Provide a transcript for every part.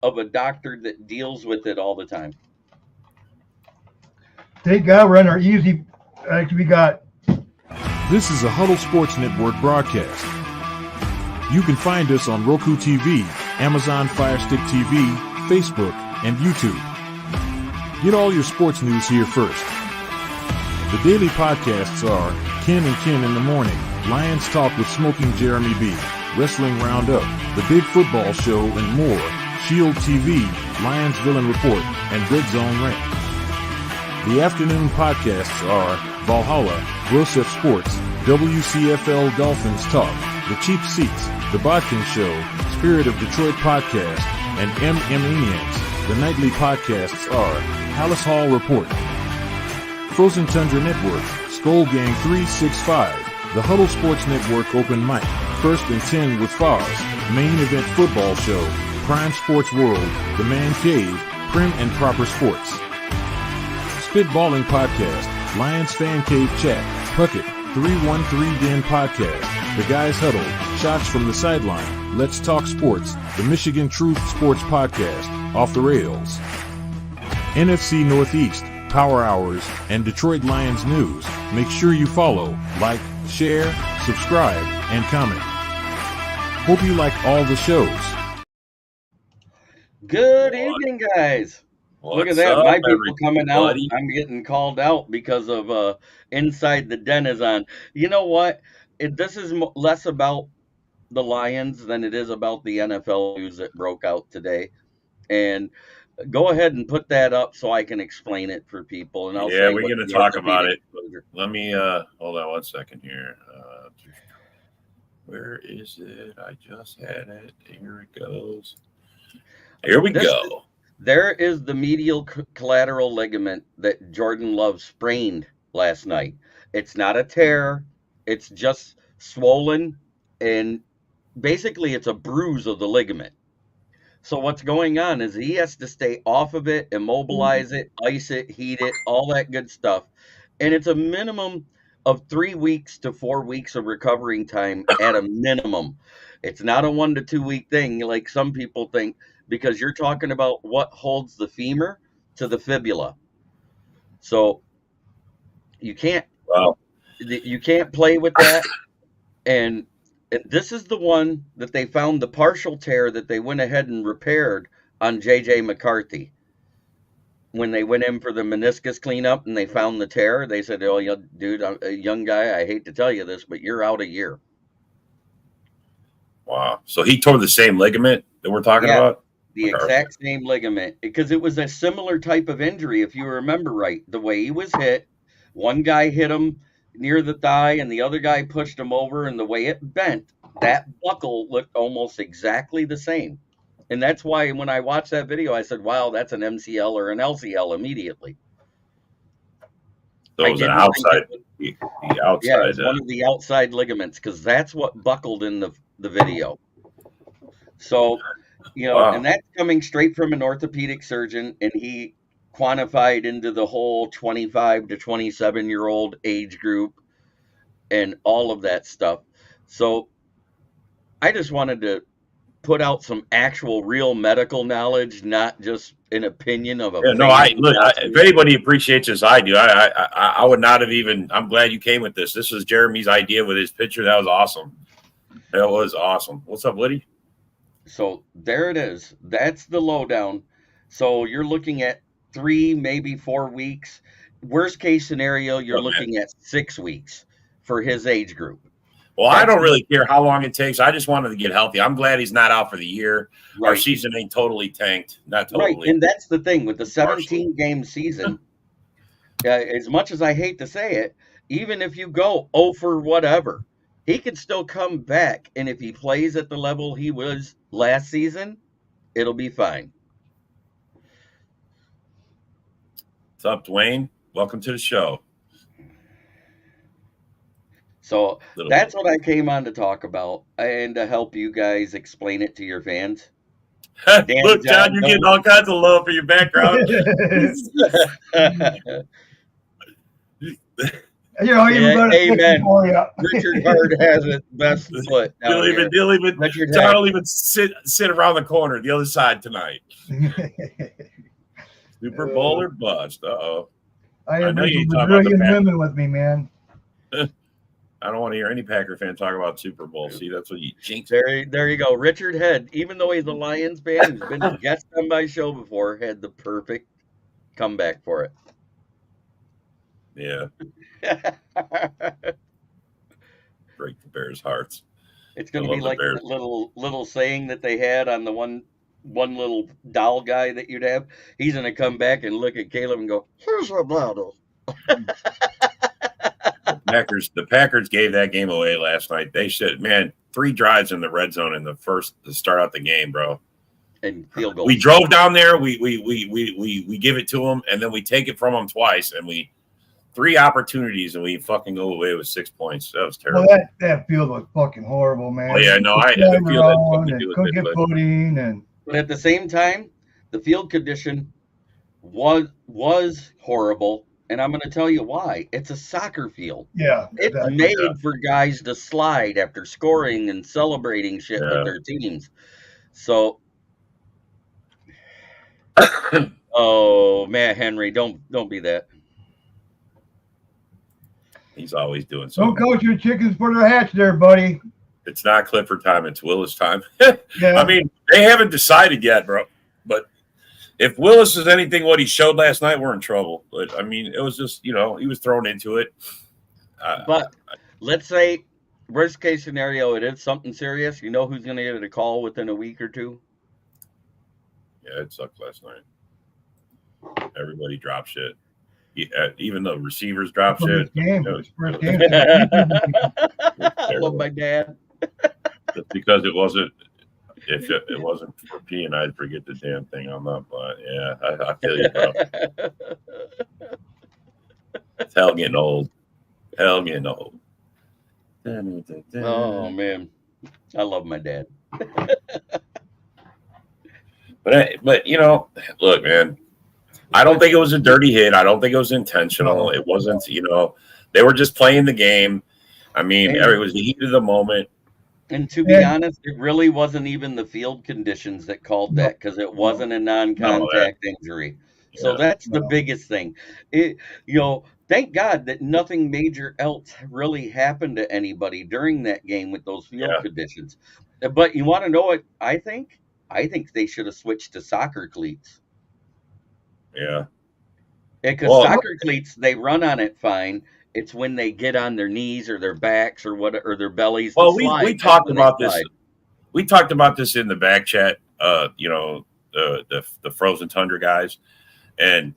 of a doctor that deals with it all the time. Thank God we're on our easy. We got. This is a Huddle Sports Network broadcast. You can find us on Roku TV, Amazon Fire Stick TV, Facebook, and YouTube. Get all your sports news here first. The daily podcasts are Ken and Ken in the Morning, Lions Talk with Smoking Jeremy B, Wrestling Roundup, The Big Football Show, and more, Shield TV, Lions Villain Report, and Red Zone Rant. The afternoon podcasts are Valhalla, Grosef Sports, WCFL Dolphins Talk, The Cheap Seats, The Bodkin Show, Spirit of Detroit Podcast, and MM The nightly podcasts are Hallis Hall Report, Frozen Tundra Network, Skull Gang 365, The Huddle Sports Network Open Mic, First and 10 with Foz, Main Event Football Show, Prime Sports World, The Man Cave, Prim and Proper Sports. Spitballing Podcast, Lions Fan Cave Chat, Puckett, 313 Den Podcast, The Guys Huddle, Shots from the Sideline, Let's Talk Sports, The Michigan Truth Sports Podcast, Off the Rails, NFC Northeast, Power Hours, and Detroit Lions News. Make sure you follow, like, share, subscribe, and comment. Hope you like all the shows. Good evening, guys. Look at that. My people coming out. I'm getting called out because of Inside the Den is on. You know what? This is less about the Lions than it is about the NFL news that broke out today. And go ahead and put that up so I can explain it for people. And we're going to talk about it. Let me hold on 1 second here. Where is it? I just had it. Here it goes. Here we go. There is the medial collateral ligament that Jordan Love sprained last night. It's not a tear. It's just swollen, and basically it's a bruise of the ligament. So what's going on is he has to stay off of it, immobilize it, ice it, heat it, all that good stuff. And it's a minimum of 3 weeks to 4 weeks of recovering time at a minimum. It's not a 1 to 2 week thing like some people think, because you're talking about what holds the femur to the fibula. So you can't play with that. And this is the one that they found the partial tear that they went ahead and repaired on J.J. McCarthy. When they went in for the meniscus cleanup and they found the tear, they said, "Oh, dude, I'm a young guy. I hate to tell you this, but you're out a year." Wow. So he tore the same ligament that we're talking about? The exact same ligament, because it was a similar type of injury, if you remember right. The way he was hit, one guy hit him near the thigh and the other guy pushed him over, and the way it bent, that buckle looked almost exactly the same. And that's why when I watched that video, I said, wow, that's an MCL or an LCL immediately. So it was an outside. The outside. Yeah, it's one of the outside ligaments, because that's what buckled in the video. So, and that's coming straight from an orthopedic surgeon, and he quantified into the whole 25 to 27-year-old age group and all of that stuff. So I just wanted to put out some actual real medical knowledge, not just an opinion of a if anybody appreciates this, I do. I would not have even. I'm glad you came with this. This was Jeremy's idea with his picture. That was awesome. That was awesome. What's up, Liddy? So there it is. That's the lowdown. So you're looking at 3, maybe 4 weeks. Worst case scenario, you're looking at 6 weeks for his age group. Well, I don't really care how long it takes. I just wanted to get healthy. I'm glad he's not out for the year. Right. Our season ain't totally tanked. Not totally. Right, and that's the thing with the 17-game season. As much as I hate to say it, even if you go 0 for whatever, he can still come back. And if he plays at the level he was last season, it'll be fine. What's up, Dwayne? Welcome to the show. So that's what I came on to talk about and to help you guys explain it to your fans. Look, John, you're getting all kinds of love for your background. You know, even Yeah, better amen. for you. Richard Hart has it best foot down here. Richard John will even sit around the corner, the other side tonight. Super Bowl or bust. Uh-oh. I know have you some ain't talking about the Brazilian Packers. women with me, man. I don't want to hear any Packer fan talk about Super Bowl. See, that's what you jinx. There you go. Richard Head, even though he's a Lions fan, he's been a guest on my show before, had the perfect comeback for it. Yeah, break the Bears' hearts. It's going I to be love the like Bears. that little saying that they had on the one little doll guy that you'd have. He's going to come back and look at Caleb and go, "Here's a bottle." The Packers gave that game away last night. They should, man. 3 drives in the red zone in the first to start out the game, bro. And field goal. We drove down there. We give it to them, and then we take it from them twice, and 3 opportunities, and we fucking go away with 6 points. That was terrible. Well, that field was fucking horrible, man. Oh yeah, no, the field had something to do with couldn't it, get but footing, and But at the same time, the field condition was horrible, and I'm going to tell you why. It's a soccer field. yeah, It's exactly. made for guys to slide after scoring and celebrating shit Yeah. with their teams. So, oh man, Henry, don't be that. he's always doing Don't something. coach your chickens for their hatch there, buddy. It's not Clifford time. It's Willis time. Yeah. I mean, they haven't decided yet, bro. But if Willis is anything what he showed last night, we're in trouble. But I mean, it was just, he was thrown into it. But let's say, worst case scenario, it is something serious. You know who's going to get a call within a week or two? Yeah, it sucked last night. Everybody dropped shit. Yeah, even the receivers dropped shit. Game. It was- First it game. I love my dad. Just because it wasn't, if it wasn't for P and I'd forget the damn thing on that. But yeah, I feel you, bro. It's hell getting old. Hell getting old. Oh man, I love my dad. But look, man, I don't think it was a dirty hit. I don't think it was intentional. It wasn't, they were just playing the game. I mean, it was the heat of the moment. And to be honest, it really wasn't even the field conditions that called that, because it wasn't a non-contact injury. So that's the biggest thing. Thank God that nothing major else really happened to anybody during that game with those field conditions. But you want to know what I think? I think they should have switched to soccer cleats. Yeah. Because soccer cleats, they run on it fine. It's when they get on their knees or their backs or their bellies. Well, we talked about this. We talked about this in the back chat. The Frozen Tundra guys, and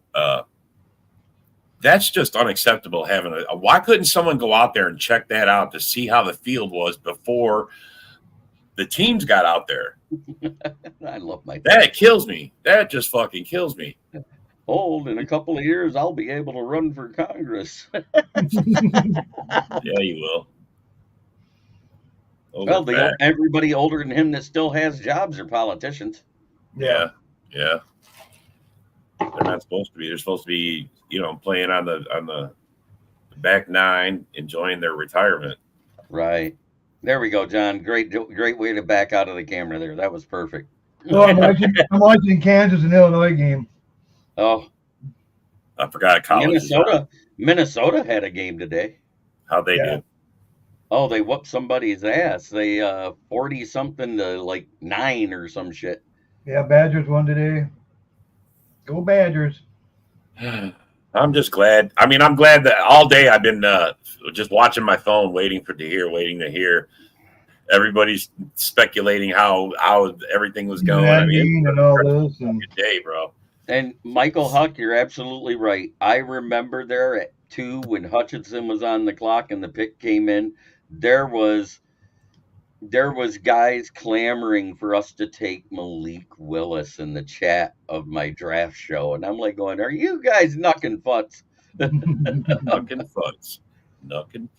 that's just unacceptable. Why couldn't someone go out there and check that out to see how the field was before the teams got out there? I love my dad. That kills me. That just fucking kills me. In a couple of years, I'll be able to run for Congress. Yeah, you will. Everybody older than him that still has jobs are politicians. Yeah. They're not supposed to be. They're supposed to be, playing on the back nine, enjoying their retirement. Right. There we go, John. Great way to back out of the camera there. That was perfect. Well, I'm watching Kansas and Illinois game. Oh, I forgot college. Minnesota had a game today. How'd they do? Oh, they whooped somebody's ass. They 40-something to 9 or some shit. Yeah, Badgers won today. Go Badgers. I'm just glad. I mean, I'm glad that all day I've been just watching my phone, waiting to hear. Everybody's speculating how everything was going. I mean, and all this. Good day, bro. And Michael Huck, you're absolutely right. I remember there at 2 when Hutchinson was on the clock and the pick came in. There was guys clamoring for us to take Malik Willis in the chat of my draft show, and I'm like going, "Are you guys knucking futs?" Knucking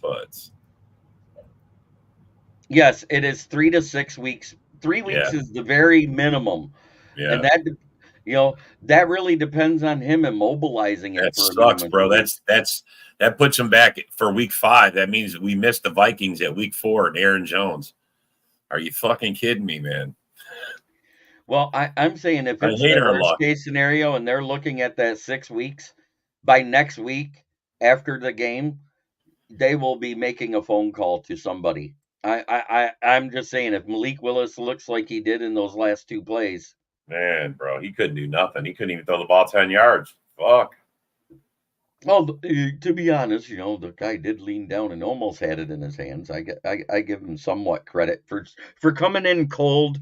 futs. Yes, it is 3 to 6 weeks. 3 weeks is the very minimum. Yeah. And that really depends on him immobilizing it That for a sucks, minimum. bro. That puts him back for week 5. That means we missed the Vikings at week 4 and Aaron Jones. Are you fucking kidding me, man? Well, I'm saying if I it's hate the our worst luck. case scenario and they're looking at that 6 weeks, by next week after the game, they will be making a phone call to somebody. I'm just saying, if Malik Willis looks like he did in those last 2 plays, Man, bro, he couldn't do nothing. He couldn't even throw the ball 10 yards. Fuck. well, to be honest, the guy did lean down and almost had it in his hands. I give him somewhat credit for coming in cold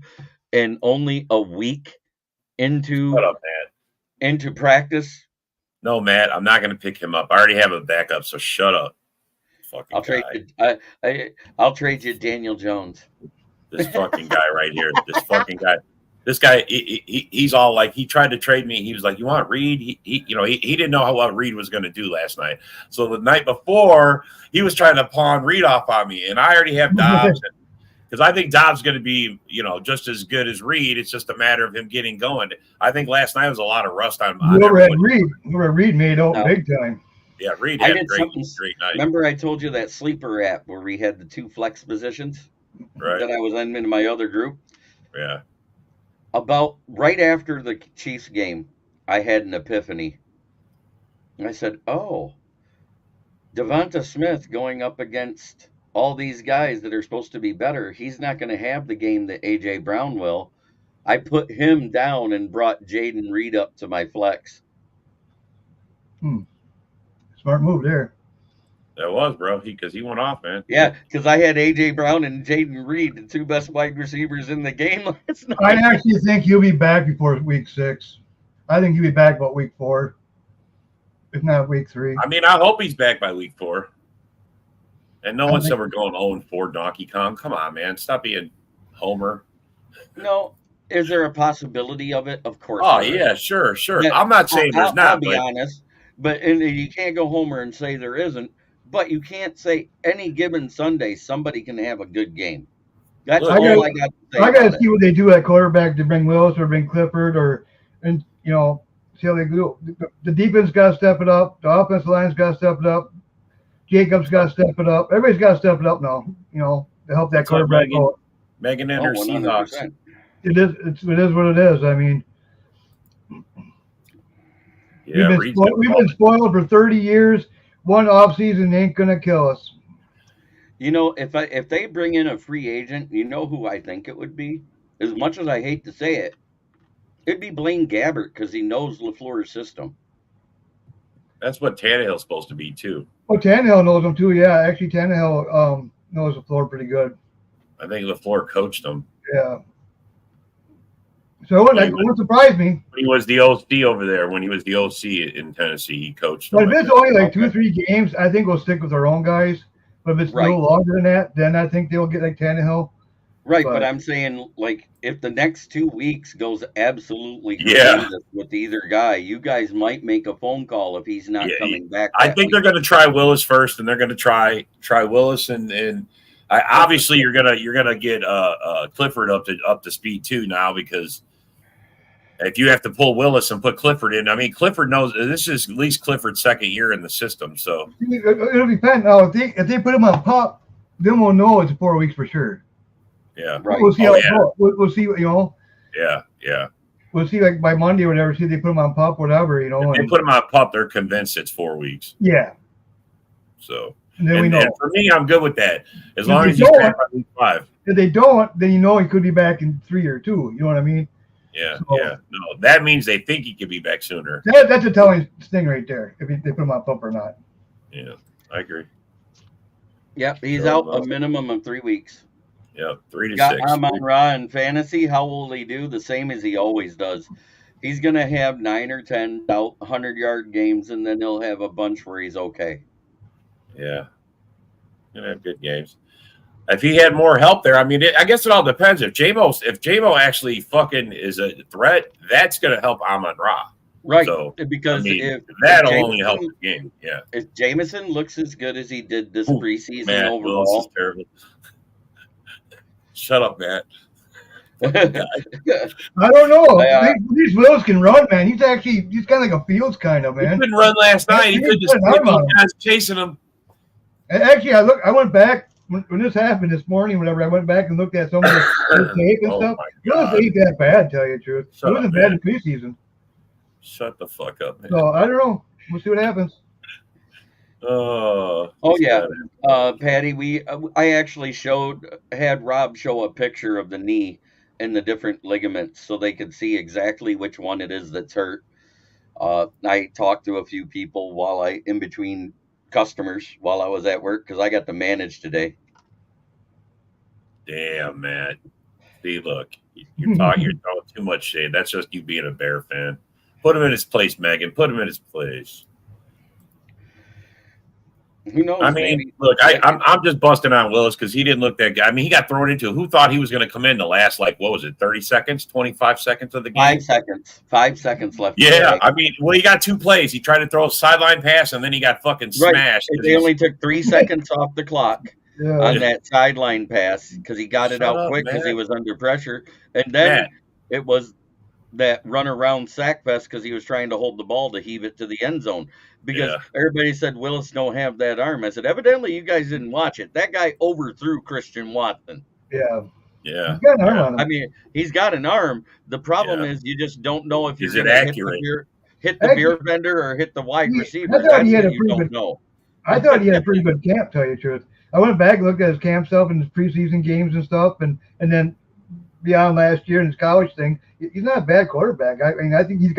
and only a week into Shut up, man. into practice. No, Matt, I'm not going to pick him up. I already have a backup, so shut up. Fucking I'll trade you. I'll trade you Daniel Jones. This fucking guy right here. This fucking guy. This guy, he's all like, he tried to trade me. He was like, "You want Reed?" He didn't know what Reed was going to do last night. So the night before, he was trying to pawn Reed off on me, and I already have Dobbs because I think Dobbs is going to be, just as good as Reed. It's just a matter of him getting going. I think last night was a lot of rust on. Whoever had Reed made out big time. Yeah, Reed had a great night. Remember, I told you that sleeper app where we had the 2 flex positions that I was in my other group. Yeah. About right after the Chiefs game, I had an epiphany. I said, "Oh, Devonta Smith going up against all these guys that are supposed to be better. He's not going to have the game that A.J. Brown will." I put him down and brought Jaden Reed up to my flex. Smart move there. That was, bro. Because he went off, man. Yeah, because I had A.J. Brown and Jaden Reed, the 2 best wide receivers in the game last night. I actually think he'll be back before week 6. I think he'll be back about week 4, if not week 3. I mean, I hope he's back by week 4. And no one said we're going 0-4 Donkey Kong. Come on, man. Stop being Homer. No. Is there a possibility of it? Of course. Oh, yeah, sure. Yeah, I'm not saying there's not. I'll be honest. But you can't go Homer and say there isn't. But you can't say any given Sunday somebody can have a good game. That's all I got to say. I got to see what they do at quarterback to bring Willis or bring Clifford see how they do. The defense got to step it up. The offensive line's got to step it up. Jacobs got to step it up. Everybody's got to step it up now. To help that quarterback go. Megan and her Seahawks. It is what it is. I mean, yeah, we've been spoiled for 30 years. One offseason ain't gonna kill us. If they bring in a free agent, you know who I think it would be? As much as I hate to say it, it'd be Blaine Gabbert because he knows LaFleur's system. That's what Tannehill's supposed to be too. Oh, Tannehill knows him too. Yeah, actually, Tannehill knows LaFleur pretty good. I think LaFleur coached him. Yeah. So that wouldn't surprise me. When he was the OC over there, when he was the OC in Tennessee, he coached them. But if it's only like 2 or 3 games, I think we'll stick with our own guys. But if it's a little longer than that, then I think they'll get like Tannehill. Right, but I'm saying, like, if the next 2 weeks goes absolutely with either guy, you guys might make a phone call if he's not coming back. I think they're going to try Willis first, and they're going to try Willis, and obviously you're gonna get Clifford up to speed too now, because if you have to pull Willis and put Clifford in, I mean, Clifford knows this is at least Clifford's second year in the system. So it'll depend. Now, if they put him on PUP, then we'll know it's 4 weeks for sure. Yeah, right. We'll see how it goes. We'll see. Yeah. We'll see, like by Monday or whatever. See if they put him on PUP, whatever. If they put him on PUP, they're convinced it's 4 weeks. Yeah. So and then we know. And for me, I'm good with that as long as he's back by week 5. If they don't, then he could be back in 3 or 2. You know what I mean? Yeah, No, that means they think he could be back sooner. That's a telling thing right there, if they put him on PUP or not. Yeah, I agree. Yep, he's out a minimum of 3 weeks. Yeah, 3 to 6. Got Amon-Ra in fantasy. How will he do? The same as he always does. He's going to have 9 or 10 100-yard games, and then he'll have a bunch where he's okay. Yeah. Going to have good games. If he had more help there, I mean, I guess it all depends. If J-Mo actually fucking is a threat, that's going to help Amon-Ra. Right, So, because if that'll only help the game. Yeah. If Jameson looks as good as he did this preseason Matt, overall, this is terrible. Shut up, Matt. I don't know. These Wills can run, man. He's kind of like a Fields kind of, man. He couldn't run last night. He could just put those guys chasing him. Actually, I went back when this happened this morning, whenever I went back and looked at some of the tape and stuff. It wasn't that bad, tell you the truth. It wasn't bad in preseason. Shut the fuck up, man. So I don't know. We'll see what happens. Oh yeah, Patty. I actually had Rob show a picture of the knee and the different ligaments so they could see exactly which one it is that's hurt. I talked to a few people in between customers while I was at work because I got to manage today. Damn, man. See, look, you're throwing too much shade. That's just you being a Bear fan. Put him in his place, Megan. Put him in his place. Who knows? I mean, look, I'm just busting on Willis because he didn't look that good. I mean, he got thrown into. Who thought he was going to come in the last, 30 seconds, 25 seconds of the game? 5 seconds. 5 seconds left. Yeah, I mean, he got 2 plays. He tried to throw a sideline pass, and then he got fucking smashed. Right. They only took 3 seconds off the clock on that sideline pass because he got it out quick because he was under pressure. And then it was that run around sack fest because he was trying to hold the ball to heave it to the end zone. Because everybody said Willis don't have that arm. I said, evidently you guys didn't watch it. That guy overthrew Christian Watson. Yeah. Yeah. He's got an arm on him. I mean, he's got an arm. The problem is you just don't know if you're going to hit the beer vendor or hit the wide receiver. I thought he had a pretty good camp, tell you the truth. I went back and looked at his camp stuff and his preseason games and stuff, and then beyond last year and his college thing. He's not a bad quarterback. I mean, I think he's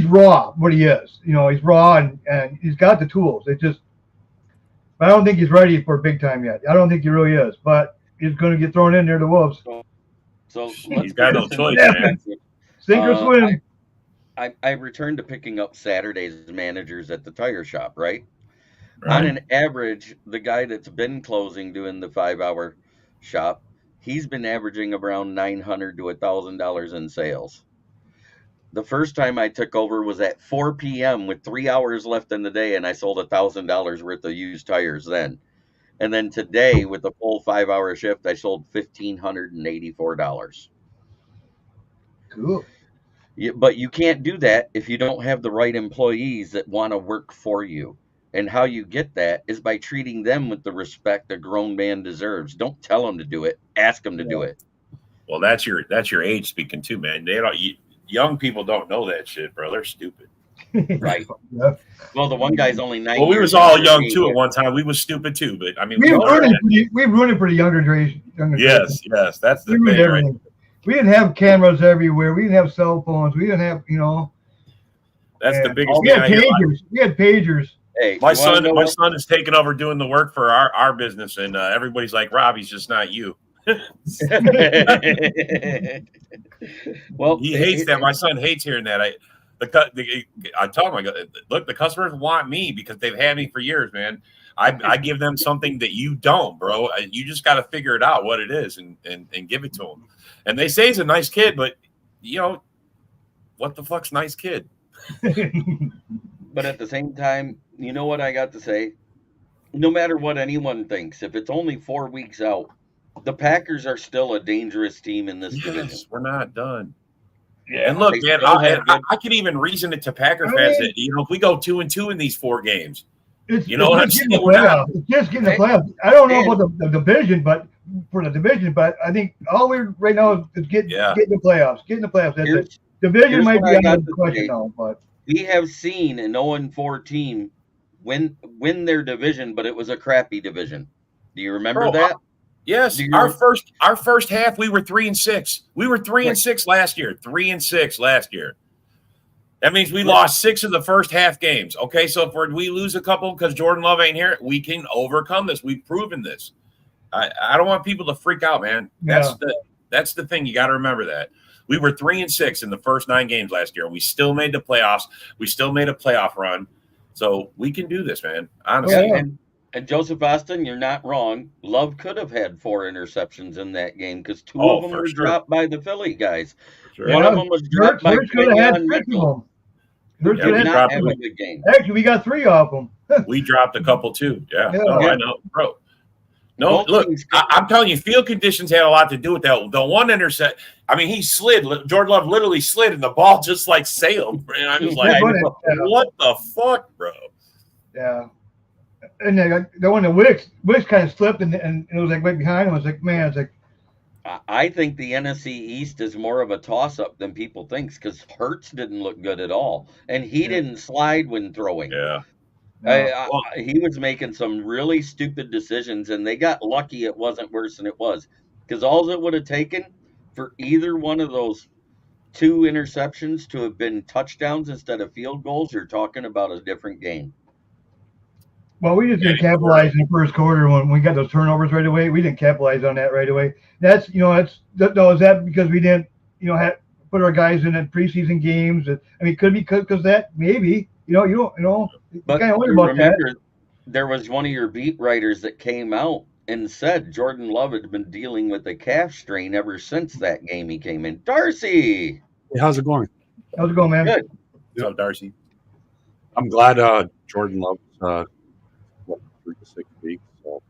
raw, what he is. He's raw and he's got the tools. I don't think he's ready for big time yet. I don't think he really is, but he's going to get thrown in there to Wolves. So he's got no choice, man. Sink or swim. I returned to picking up Saturdays as managers at the tire shop, right? On an average, the guy that's been closing doing the 5-hour shop, he's been averaging around $900 to $1,000 in sales. The first time I took over was at 4 p.m. with 3 hours left in the day, and I sold $1,000 worth of used tires then. And then today, with the full 5-hour shift, I sold $1,584. Cool. But you can't do that if you don't have the right employees that want to work for you. And how you get that is by treating them with the respect a grown man deserves. Don't tell them to do it. Ask them to do it. Well, that's your age speaking too, man. Young people don't know that shit, bro. They're stupid. Right. Well, the one guy's only 9 years. Well, we was all young too at one time. We was stupid too, but I mean, we ruined it for the younger generation. Yes, that's the thing. Right? We didn't have cameras everywhere. We didn't have cell phones. We didn't have, That's the biggest thing. We had pagers. Hey, my son is taking over doing the work for our business, and everybody's like, Rob, he's just not you. Well, he hates that. My son hates hearing that. I tell him, I go, look, the customers want me because they've had me for years, man. I give them something that you don't, bro. You just got to figure it out what it is and give it to them. And they say he's a nice kid, but what the fuck's nice kid? But at the same time, you know what I got to say? No matter what anyone thinks, if it's only 4 weeks out, the Packers are still a dangerous team in this division. We're not done. Yeah, and look, man, I can even reason it to Packer fans that if we go 2-2 in these 4 games, what I'm saying? It's just getting the playoffs. I don't know about the division, but for the division, but I think all we're right now is getting the playoffs. Getting the playoffs. That's it. Division might be out of the question now, but we have seen an 0-4 team win their division, but it was a crappy division. Do you remember that? Yes. Our first half, we were 3-6. We were 3-6 last year. 3-6 last year. That means we lost 6 of the first half games. Okay, so if we lose a couple because Jordan Love ain't here, we can overcome this. We've proven this. I don't want people to freak out, man. That's the thing. You got to remember that. We were 3-6 in the first 9 games last year. We still made the playoffs. We still made a playoff run. So we can do this, man. Honestly. Yeah. And Joseph Austin, you're not wrong. Love could have had 4 interceptions in that game because 2 of them were dropped by the Philly guys. Sure. One of them was dropped by Mitchell. Did not have a good game. Actually, we got 3 off them. We dropped a couple too. Yeah. No, I know, bro. No, Both look, teams- I'm telling you, field conditions had a lot to do with that. The one intercept, I mean, he slid. Jordan Love literally slid, and the ball just like sailed. And I'm just like, That's funny. Yeah. what the fuck, bro? Yeah. And the one that Wicks kind of slipped and it was like right behind him. I was like, man, it's like, I think the NFC East is more of a toss-up than people think because Hurts didn't look good at all, and he didn't slide when throwing. Yeah. He was making some really stupid decisions, and they got lucky it wasn't worse than it was. Because all it would have taken for either one of those 2 interceptions to have been touchdowns instead of field goals, you're talking about a different game. well, we just didn't capitalize in the first quarter when we got those turnovers right away. We didn't capitalize on that right away. Is that because we didn't, put our guys in preseason games? I mean, could be because that maybe, you But kind of wonder about remember, there was one of your beat writers that came out and said Jordan Love had been dealing with a calf strain ever since that game he came in. Darcy! Hey, how's it going? How's it going, man? Good. So, Darcy. I'm glad Jordan Love's 3 to 6 weeks. So,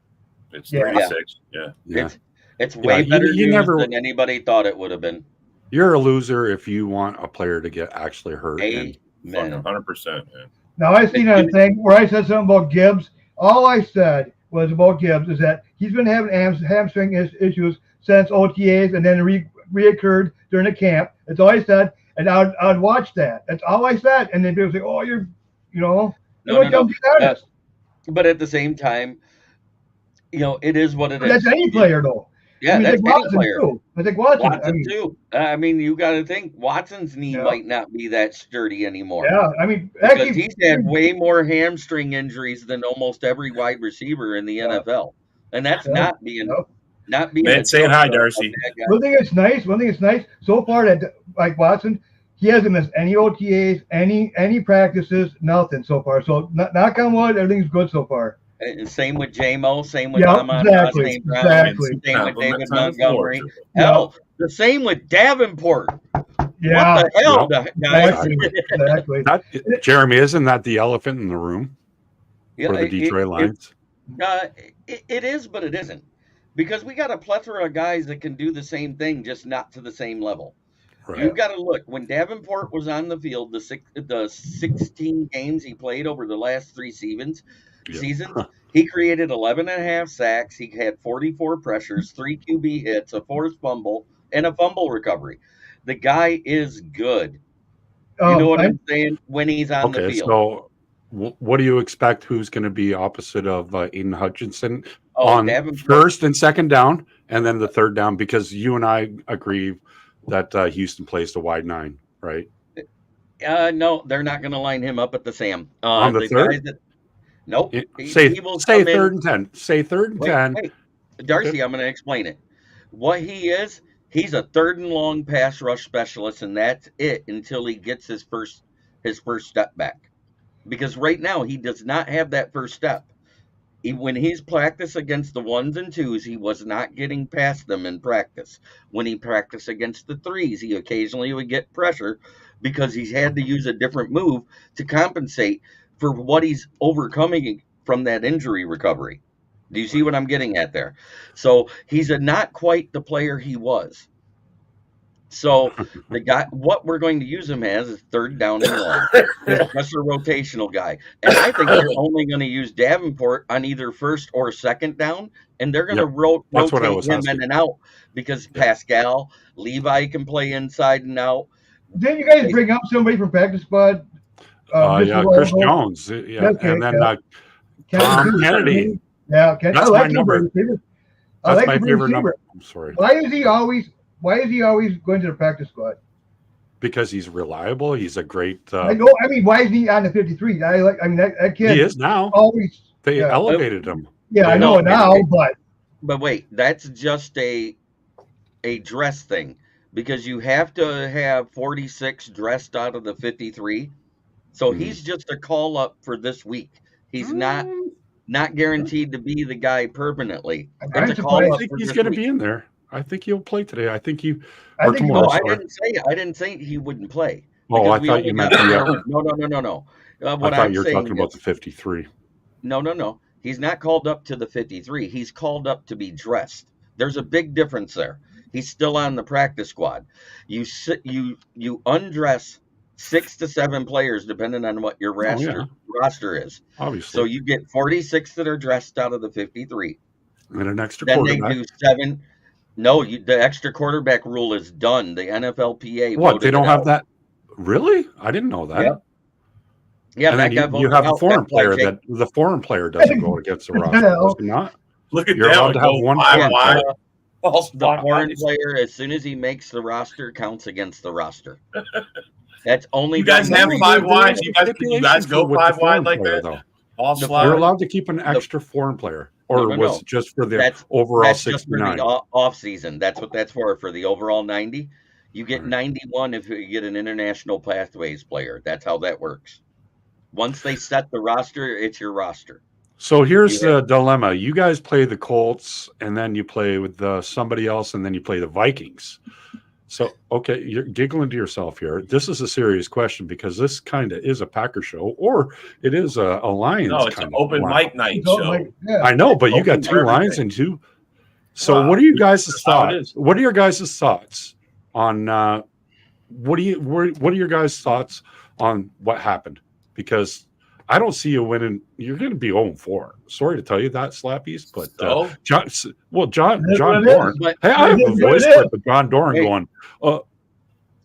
It's Yeah. 36. Yeah. yeah. It's way you- better you news never- than anybody thought it would have been. You're a loser if you want a player to get actually hurt. Amen. 100%. Yeah. Now, I seen a thing where I said something about Gibbs. All I said was about Gibbs is that he's been having hamstring issues since OTAs and then reoccurred during the camp. That's all I said. And I'd watch that. That's all I said. And then people say, oh, No. But at the same time, it is what it is. That's any player, though. Yeah, I mean, that's like any Watson, player. too. I think Watson. Watson too. I mean, you got to think Watson's knee Yeah. might not be that sturdy anymore. Yeah, I mean, Because actually, he's had way more hamstring injuries than almost every wide receiver in the NFL, and that's Yeah. not being Man, saying hi, a Darcy. bad guy. one thing that's nice. So far, that like Watson, he hasn't missed any OTAs, any practices, nothing so far. So knock on wood, everything's good so far. And same with J-Mo, same with Yeah, Amon exactly, St. Brown, exactly. same with David Compliments on the floor. Montgomery. Hell, the same with Davenport. Yeah, What the hell, guys? exactly. Jeremy, isn't that the elephant in the room Yeah, for the Detroit Lions? It is, but it isn't. Because we got a plethora of guys that can do the same thing, just not to the same level. Right. You've got to look. When Davenport was on the field, the 16 games he played over the last 3 seasons, he created 11.5 sacks. He had 44 pressures, 3 QB hits, a forced fumble, and a fumble recovery. The guy is good. You know what I'm saying? When he's on the field. So what do you expect? Who's going to be opposite of Aiden Hutchinson Oh, on Davenport. first and second down, and then the third down? Because you and I agree that Houston plays the wide 9, right? No, they're not going to line him up at the Sam. On the third? Nope. Say He will say come in- third and 10. Say third and 10. Wait. Darcy, I'm going to explain it. What he is, he's a third and long pass rush specialist, and that's it until he gets his first step back. Because right now he does not have that first step. When he's practiced against the 1s and 2s, he was not getting past them in practice. When he practiced against the 3s, he occasionally would get pressure because he's had to use a different move to compensate for what he's overcoming from that injury recovery. Do you see what I'm getting at there? So he's not quite the player he was. So the guy, what we're going to use him as is third down and long. That's a rotational guy. And I think they're only going to use Davenport on either first or second down, and they're going to That's what I rotate was him asking. in and out because Pascal, Levi can play inside and out. Didn't you guys bring up somebody from practice squad? Chris Jones. Yeah, Okay, and then yeah. Tom Kennedy. Yeah, okay. That's I like my number. I That's like my the favorite receiver. number. I'm sorry. Why is he always going to the practice squad? Because he's reliable. He's a great. I know. I mean, why is he on the 53? That kid. He is now. Always. They yeah. elevated him. Yeah, I know now, but But wait, that's just a dress thing because you have to have 46 dressed out of the 53. So he's just a call up for this week. He's not guaranteed to be the guy permanently. I'm It's a call I surprised. up think for he's this going to week. be in there. I think he'll play today. I think he. I Or think tomorrow. No, I sorry. didn't say he wouldn't play. Oh, because I we thought only you meant got- the. No. I What thought I'm you were saying talking about is- the 53. No. He's not called up to the 53. He's called up to be dressed. There's a big difference there. He's still on the practice squad. You undress 6 to 7 players depending on what your roster is. Obviously. So you get 46 that are dressed out of the 53. And an extra Then quarterback. they do 7. No, the extra quarterback rule is done. The NFLPA. What? They voted don't it have out. that? Really? I didn't know that. Yep. Yeah, And that then got you voted have a out. foreign That's why player Jake- that the foreign player doesn't go against the roster. Does he not? Look at You're that. allowed to have one five foreign wide. player. False the wide. foreign player, as soon as he makes the roster, counts against the roster. That's only You guys done- have No, 5 there wide. is a You guys stipulation go for with 5 the foreign wide like player, that. though. False The slide. You're allowed to keep an extra foreign player, or No, was no. it just for the That's- overall That's just for 69? the off season. That's what that's for the overall 90. You get Right. 91 if you get an international pathways player. That's how that works. Once they set the roster, it's your roster. So here's Yeah. the dilemma: you guys play the Colts, and then you play with somebody else, and then you play the Vikings. So, okay, you're giggling to yourself here. This is a serious question because this kind of is a Packer show, or it is a Lions. No, it's an kind of open wow. mic night So, show. like, yeah. I know, but you got Open 2 for Lions everything. and 2. So, Wow. what are you guys' That's how it thoughts? is. What are your guys' thoughts on what are your guys' thoughts on what happened? Because I don't see you winning. You're going to be 0-4. Sorry to tell you that, Slappies, but So, John It is John what it Dorn. is. But Hey, I have It a is what voice it is. clip of John Dorn Hey. going,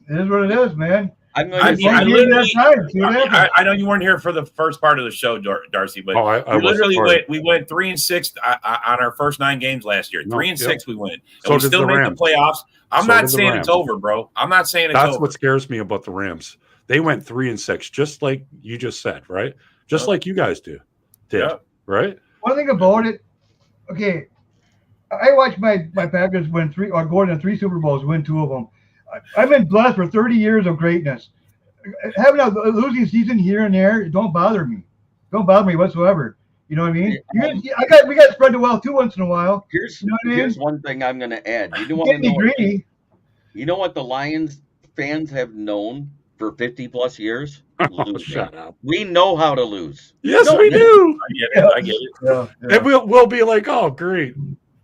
It is what it is, man. I'm going I to mean, I say, Give it that literally- time. See what happens. I know you weren't here for the first part of the show, Darcy, but "Oh, I we was literally sorry." went 3-6 on our first 9 games last year. No, 3-6 we went, and So we did still the made Rams. the playoffs. I'm So not did the saying it's Rams. over, bro. I'm not saying it's That's over. what scares me about the Rams. They went 3-6, just like you just said, right? Just Yep. like you guys did, Yep. right? One thing about it, okay, I watched my Packers win 3 or go to 3 Super Bowls, win 2 of them. I've been blessed for 30 years of greatness. Having a losing season here and there, it don't bother me. Don't bother me whatsoever. You know what I mean? We got spread the wealth too once in a while. here's You know what I mean? here's one thing I'm going to add. You You want to can't be know what, greedy. you know what the Lions fans have known for 50 plus years? Oh, Losing. shut up. We know how to lose. Yes, No, we do. I get it. Yeah, And we'll be like, oh, great.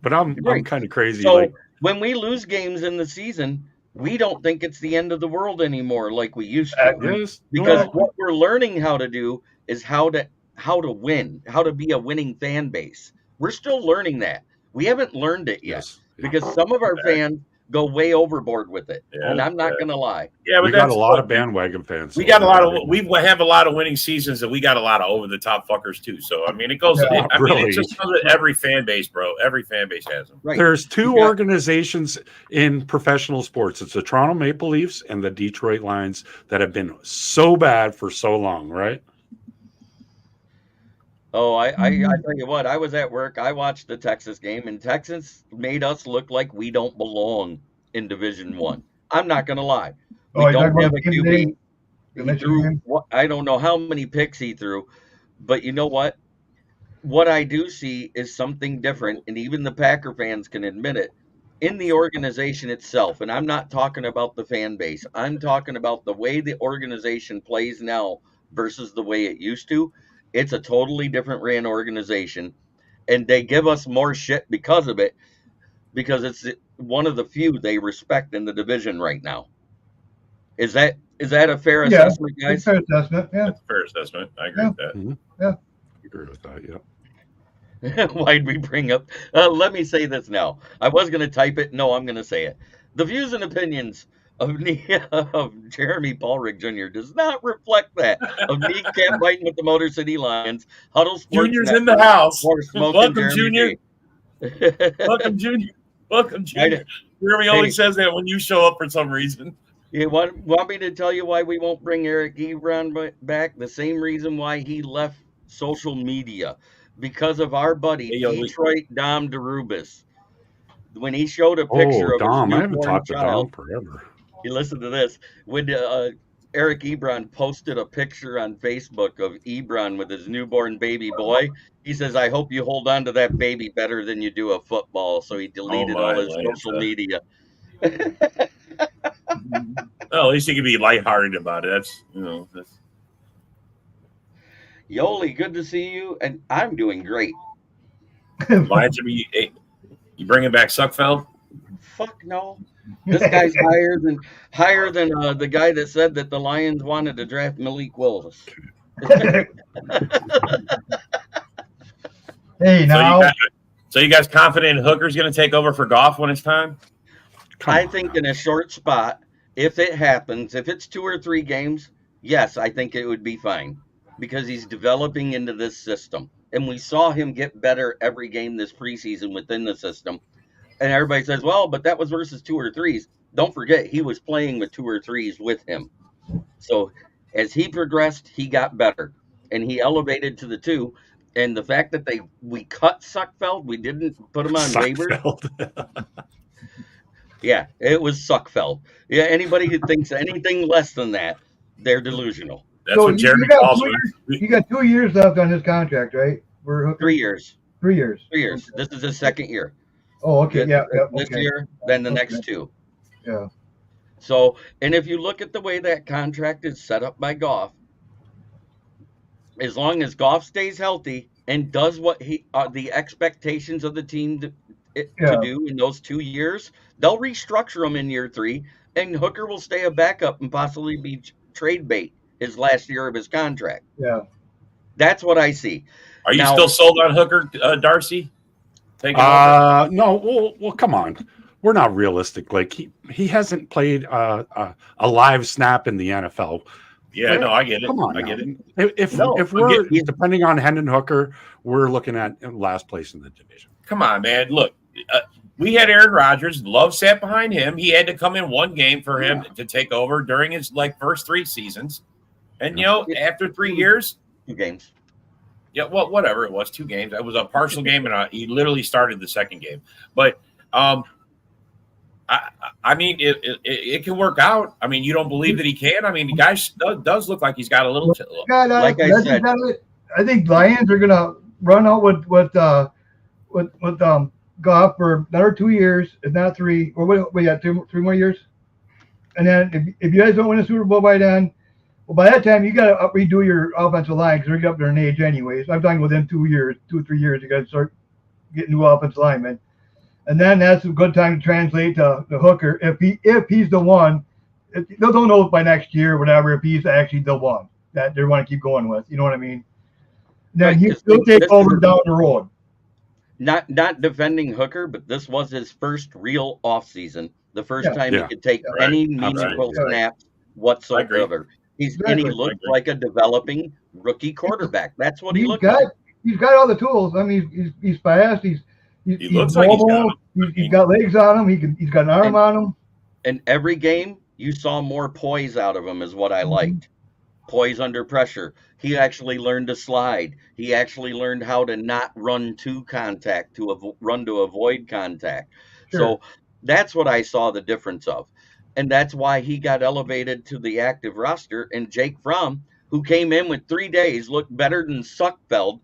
But I'm Right. kind of crazy. So like, when we lose games in the season, we don't think it's the end of the world anymore like we used to. yes, Because no, what we're learning how to do is how to win, how to be a winning fan base. We're still learning that. We haven't learned it yet yes. because some of our fans go way overboard with it. Yeah, And I'm not yeah. going to lie. Yeah, We but got that's a lot of bandwagon fans. We got a lot of we have a lot of winning seasons, and we got a lot of over the top fuckers too. So I mean, it goes. Yeah, I mean, really. it just comes with every fan base, bro. Every fan base has them. Right. There's 2 You got- organizations in professional sports. It's the Toronto Maple Leafs and the Detroit Lions that have been so bad for so long, right? Oh, I tell you what, I was at work. I watched the Texas game, and Texas made us look like we don't belong in Division One. I'm not going to lie. We Oh, you don't talking have about a the game QB. today? The He Michigan threw, game? I don't know how many picks he threw, but you know what? What I do see is something different, and even the Packer fans can admit it, in the organization itself. And I'm not talking about the fan base. I'm talking about the way the organization plays now versus the way it used to. It's a totally different ran organization, and they give us more shit because of it, because it's one of the few they respect in the division right now. Is that a fair Yeah. assessment, guys? Fair assessment. Yeah. That's a fair assessment. I agree with that. I agree with that. Yeah. Why'd we bring up? Let me say this now. I was going to type it. No, I'm going to say it. The views and opinions of Jeremy Paulrick Jr. does not reflect that of Kneecap Biting with the Motor City Lions. Huddle Sports Junior's in the Network, house. or Smoking Welcome, Jeremy Junior. J. Welcome, Junior. Welcome, Junior. Jeremy Hey. always says that when you show up for some reason. You want me to tell you why we won't bring Eric Ebron back? The same reason why he left social media. Because of our buddy, Hey, yo, Detroit Dom DeRubis. When he showed a picture Oh, of Dom. his I haven't newborn talked to child, Dom forever. you listen to this. When Eric Ebron posted a picture on Facebook of Ebron with his newborn baby boy, he says, "I hope you hold on to that baby better than you do a football." So he deleted all his social media. Well, at least you can be lighthearted about it. That's Yoli, good to see you, and I'm doing great. Lions should be. You bringing back Suckfeld? Fuck no. This guy's higher than the guy that said that the Lions wanted to draft Malik Willis. Hey, now. So you guys confident Hooker's going to take over for Goff when it's time? I think in a short spot, if it happens, if it's 2 or 3 games, yes, I think it would be fine because he's developing into this system. And we saw him get better every game this preseason within the system. And everybody says, well, but that was versus 2 or 3s. Don't forget, he was playing with 2 or 3s with him. So as he progressed, he got better. And he elevated to the 2. And the fact that we cut Suckfeld, we didn't put him on waivers. Yeah, it was Suckfeld. Yeah, anybody who thinks anything less than that, they're delusional. That's what Jeremy calls it. You got 2 years left on his contract, right? 3 years. 3 years. 3 years. Okay. This is his second year. Oh, okay. Yeah. This year, then the next 2. Yeah. So, and if you look at the way that contract is set up by Goff, as long as Goff stays healthy and does what the expectations of the team to do in those 2 years, they'll restructure him in year 3, and Hooker will stay a backup and possibly be trade bait his last year of his contract. Yeah. That's what I see. Are you still sold on Hooker, Darcy? No. Well, come on. We're not realistic. Like he hasn't played a live snap in the NFL. Yeah, no, I get it. Come on, I get it. If we're depending on Hendon Hooker, we're looking at last place in the division. Come on, man. Look, we had Aaron Rodgers. Love sat behind him. He had to come in one game for him to take over during his first 3 seasons. And after 3 years, 2 games. Yeah, well, whatever it was, 2 games. It was a partial game, and he literally started the second game. But I mean, it can work out. I mean, you don't believe that he can? I mean, the guy does look like he's got a little. Like I said, I think Lions are gonna run out with Goff for another 2 years, if not 3. Or what? We got 3 more years. And then if you guys don't win a Super Bowl by then, well, by that time you got to redo your offensive line because they're getting up there in age anyways. I'm talking within 2 years, 2 or 3 years, you got to start getting new offensive linemen. And then that's a good time to translate to the Hooker if he's the one. They'll know by next year, whatever, if he's actually the one that they want to keep going with. You know what I mean? Then he'll take over down the road. Not defending Hooker, but this was his first real offseason. The first time he could take any meaningful snaps whatsoever. He looked like a developing rookie quarterback. That's what he looked like. He's got all the tools. I mean, he's fast. He looks like he's got legs on him. He's got an arm on him. And every game, you saw more poise out of him is what I liked. Poise under pressure. He actually learned to slide. He actually learned how to not run to contact, run to avoid contact. Sure. So that's what I saw the difference of. And that's why he got elevated to the active roster. And Jake Fromm, who came in with 3 days, looked better than Suckfeld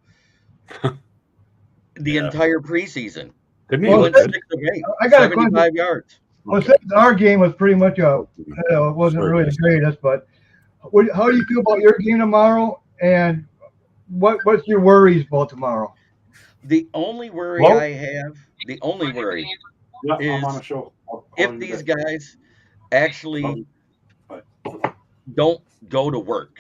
the entire preseason. Didn't he went 6 of 8, I got 75 yards. Well, our game was pretty much it wasn't really the greatest, but how do you feel about your game tomorrow? And what's your worries about tomorrow? The only worry I have, is if these guys actually don't go to work,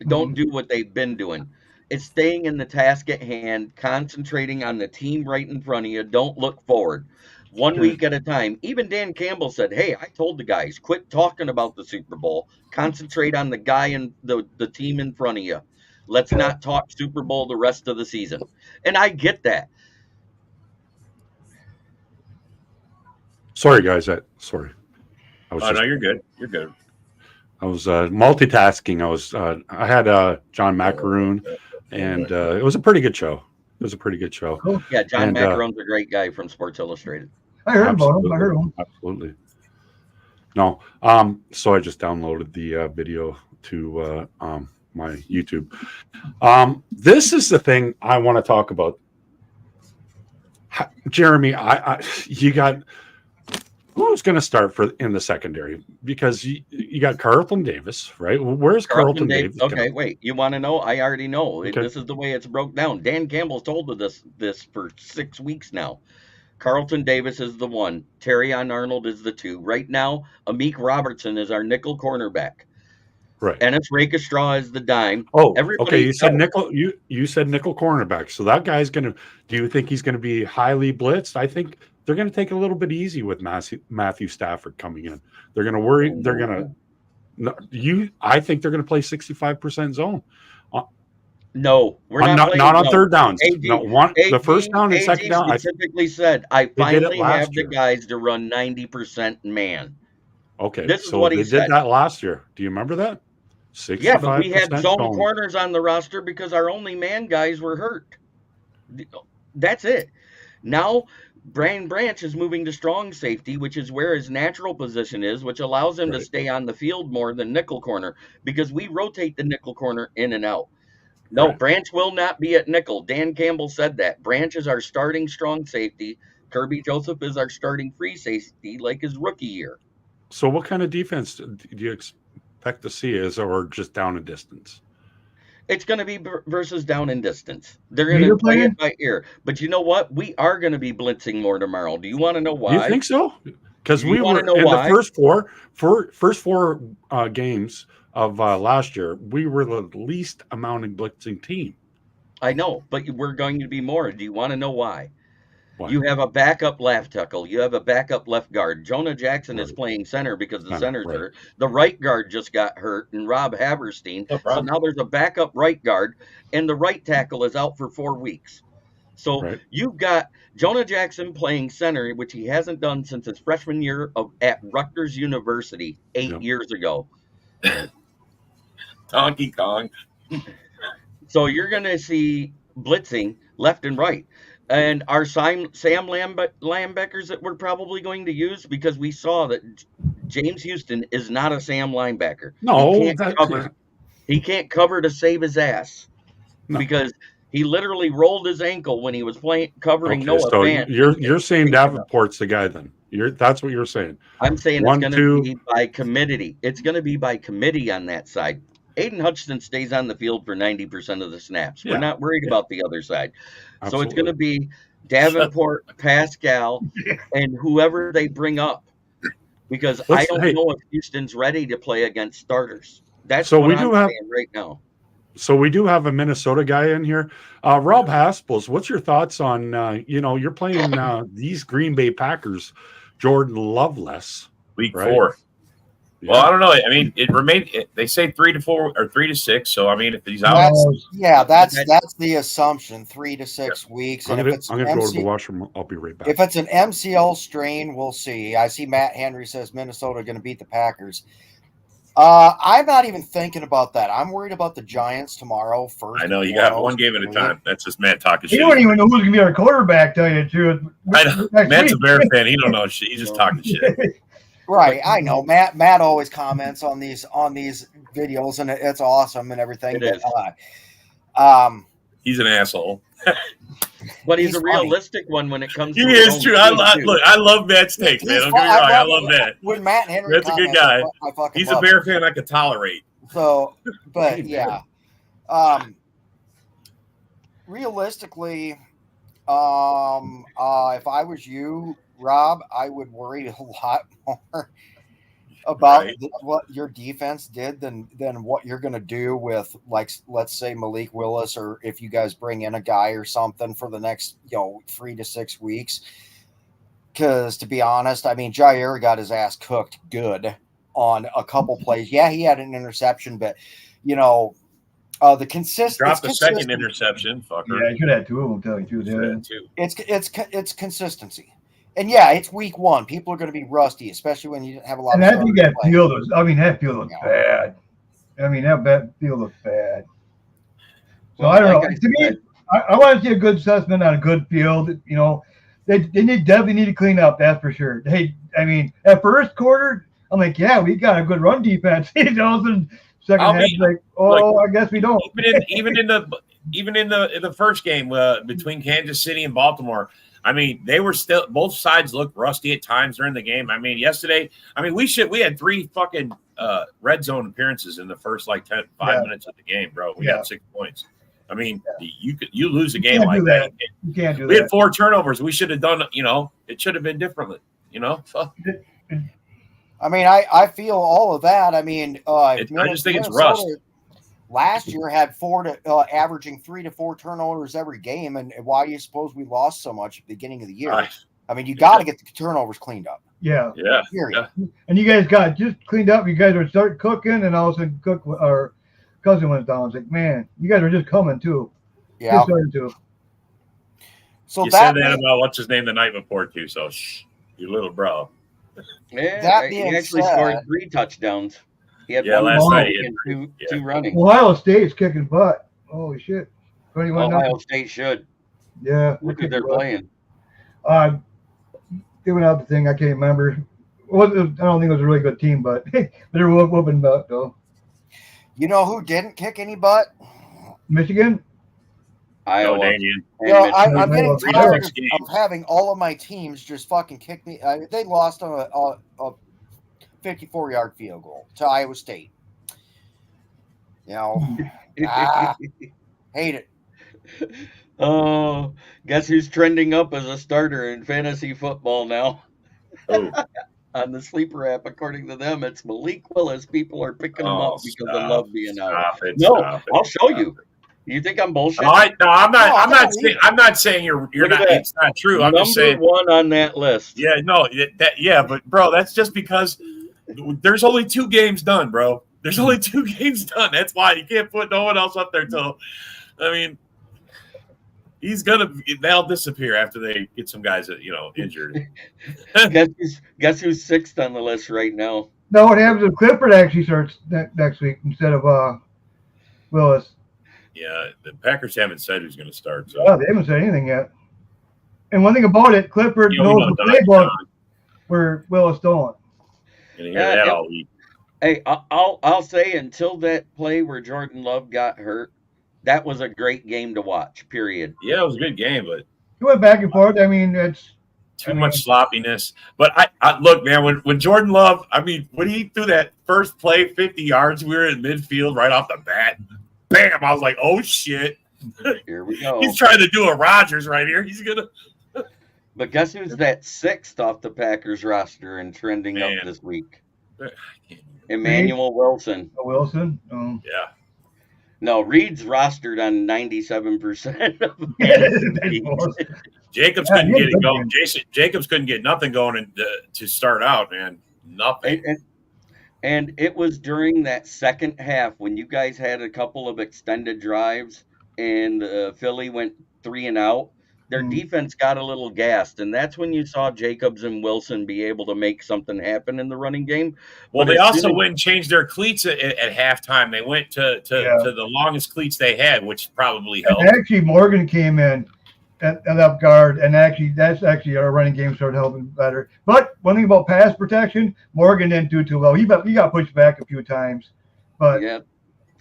don't do what they've been doing. It's staying in the task at hand, concentrating on the team right in front of you. Don't look forward. 1 week at a time. Even Dan Campbell said, hey, I told the guys, quit talking about the Super Bowl. Concentrate on the guy and the team in front of you. Let's not talk Super Bowl the rest of the season. And I get that. Sorry, guys. Sorry. No, you're good. You're good. I was multitasking. I had John Macaroon, and it was a pretty good show. Cool. Yeah, John Macaroon's a great guy from Sports Illustrated. I heard about him. Absolutely. No. So I just downloaded the video to my YouTube. This is the thing I want to talk about. Jeremy, you got Who's going to start in the secondary? Because you got Carlton Davis, right? Where's Carlton Davis? Okay, wait. You want to know? I already know. Okay. This is the way it's broke down. Dan Campbell's told us this for 6 weeks now. Carlton Davis is the one. Terrion Arnold is the two. Right now, Amik Robertson is our nickel cornerback. Right. Ennis Rakestraw is the dime. Oh, Everybody okay. You said knows. nickel. You said nickel cornerback. So that guy's going to. Do you think he's going to be highly blitzed? I think they're going to take it a little bit easy with Matthew Stafford coming in. They're going to worry. They're going to. I think they're going to play 65% zone. No, we're not. Not on third downs. AD, the first down and second down. Specifically said, I finally have the year. guys to run 90% man. Okay, this is so what he they said. did that last year. Do you remember that? Yeah, but we had zone corners on the roster because our only man guys were hurt. That's it. Now, Brian Branch is moving to strong safety, which is where his natural position is, which allows him to stay on the field more than nickel corner because we rotate the nickel corner in and out. No, Branch will not be at nickel. Dan Campbell said that. Branch is our starting strong safety. Kirby Joseph is our starting free safety like his rookie year. So what kind of defense do you expect to see or just down and distance? It's going to be versus down and distance. They're going to play it by ear. But you know what? We are going to be blitzing more tomorrow. Do you want to know why? Do you think so? Because we were in the first four games of last year, we were the least amount of blitzing team. I know, but we're going to be more. Do you want to know why? Why? You have a backup left tackle. You have a backup left guard. Jonah Jackson is playing center because the center's hurt. The right guard just got hurt, and Rob Haberstein. So now there's a backup right guard, and the right tackle is out for 4 weeks. So you've got Jonah Jackson playing center, which he hasn't done since his freshman year at Rutgers University 8 years ago. Donkey Kong. So you're going to see blitzing left and right. And our Sam linebackers that we're probably going to use, because we saw that James Houston is not a Sam linebacker. No, he can't cover to save his ass because he literally rolled his ankle when he was covering Noah Fant. You're saying Davenport's the guy then? That's what you're saying. I'm saying it's going to be by committee. It's going to be by committee on that side. Aiden Hutchinson stays on the field for 90% of the snaps. We're not worried about the other side. Absolutely. So it's going to be Davenport, Pascal, and whoever they bring up. Because I don't know if Houston's ready to play against starters. That's what I'm saying right now. So we do have a Minnesota guy in here. Rob Haspels, what's your thoughts on, you're playing these Green Bay Packers, Jordan Loveless. Week 4. Well, I don't know. I mean, it remained. They say 3 to 4 or 3 to 6. So I mean, if he's out, that's the assumption. 3 to 6 weeks. And if it's I'm going to go to the washroom. I'll be right back. If it's an MCL strain, we'll see. I see Matt Henry says Minnesota going to beat the Packers. I'm not even thinking about that. I'm worried about the Giants tomorrow. First, I know you got one game at a time. That's just Matt talking shit. You don't even know who's going to be our quarterback. Tell you the truth. I know. Matt's a Bear fan. He don't know shit. He's just talking shit. Right, I know. Matt always comments on these videos, and it's awesome and everything. He's an asshole, but he's a realistic one when it comes. He is true. I love Matt's takes, man. Don't get me wrong. I love Matt. When Matt Henry, that's a good guy. He's a Bear fan I could tolerate. So, but yeah, realistically, if I was you, Rob, I would worry a lot more about what your defense did than what you're going to do with, like, let's say Malik Willis, or if you guys bring in a guy or something for the next 3 to 6 weeks. Because to be honest, I mean, Jair got his ass cooked good on a couple plays. Yeah, he had an interception, but the consistent dropped the second interception. Fucker. Yeah, he should have 2 of them. Tell you two. It's consistency. And yeah, it's week 1. People are going to be rusty, especially when you have a lot. And I think that field was. I mean, that field looks bad. I mean, that field looks bad. So I don't know. To me, I want to see a good assessment on a good field. They definitely need to clean up. That's for sure. I mean, at first quarter, I'm like, yeah, we got a good run defense. Second half, I guess we don't. Even in the first game between Kansas City and Baltimore. I mean, they were still, both sides looked rusty at times during the game. I mean, yesterday, we had 3 fucking red zone appearances in the first like 5 minutes of the game, bro. We got 6 points. I mean, you lose a game like that. You can't do that. We had 4 turnovers. We should have done, it should have been differently, So. I mean, I feel all of that. I mean, I just think it's rust. Last year had averaging 3 to 4 turnovers every game, and why do you suppose we lost so much at the beginning of the year? I mean, you got to get the turnovers cleaned up. Yeah. Period. And you guys got just cleaned up. You guys were starting cooking, and all of a sudden, our cousin went down. It's like, man, you guys are just coming too. Yeah. Just starting to. So you said that about what's his name the night before too. So, you little bro. Yeah, he actually scored 3 touchdowns. He had 1 last night and 2 running. Ohio State's kicking butt. Holy shit! Ohio State should. Yeah. Look who they're playing. They went out the thing. I can't remember. I don't think it was a really good team, but they're whooping butt though. You know who didn't kick any butt? Michigan. Iowa. I'm getting tired of having all of my teams just fucking kick me. They lost on a 54-yard field goal to Iowa State. Hate it. Oh, guess who's trending up as a starter in fantasy football now? Oh. On the sleeper app, according to them, it's Malik Willis. People are picking him up because they love being out. I'll show you. You think I'm bullshit? I'm not saying you're not. It's not true. I'm just saying 1 on that list. Yeah, no, but bro, that's just because there's only 2 games done, bro. There's only 2 games done. That's why you can't put no one else up there till. I mean, they'll disappear after they get some guys that injured. guess who's 6th on the list right now? No, what happens if Clifford actually starts next week instead of Willis? Yeah, the Packers haven't said who's going to start. So. Oh, they haven't said anything yet. And one thing about it, Clifford knows the playbook where Willis don't. Gonna hear that all week. Hey, I'll say until that play where Jordan Love got hurt, that was a great game to watch. Period. Yeah, it was a good game, but he went back and forth. I mean, it's too much sloppiness. But I look, man, when Jordan Love, when he threw that first play 50 yards, we were in midfield right off the bat. Bam! I was like, oh shit. Here we go. He's trying to do a Rodgers right here. He's gonna. But guess who's that 6th off the Packers roster and trending up this week? Emmanuel Wilson. Wilson? Yeah. No, Reed's rostered on 97% of Jacobs couldn't get it going. Jacobs couldn't get nothing going to start out, man. Nothing. And it was during that second half when you guys had a couple of extended drives and Philly went 3 and out. Their defense got a little gassed, and that's when you saw Jacobs and Wilson be able to make something happen in the running game. Well, they also went and changed their cleats at halftime. They went to the longest cleats they had, which probably helped. And actually, Morgan came in at left guard, and that's our running game started helping better. But one thing about pass protection, Morgan didn't do too well. He got pushed back a few times. But yeah,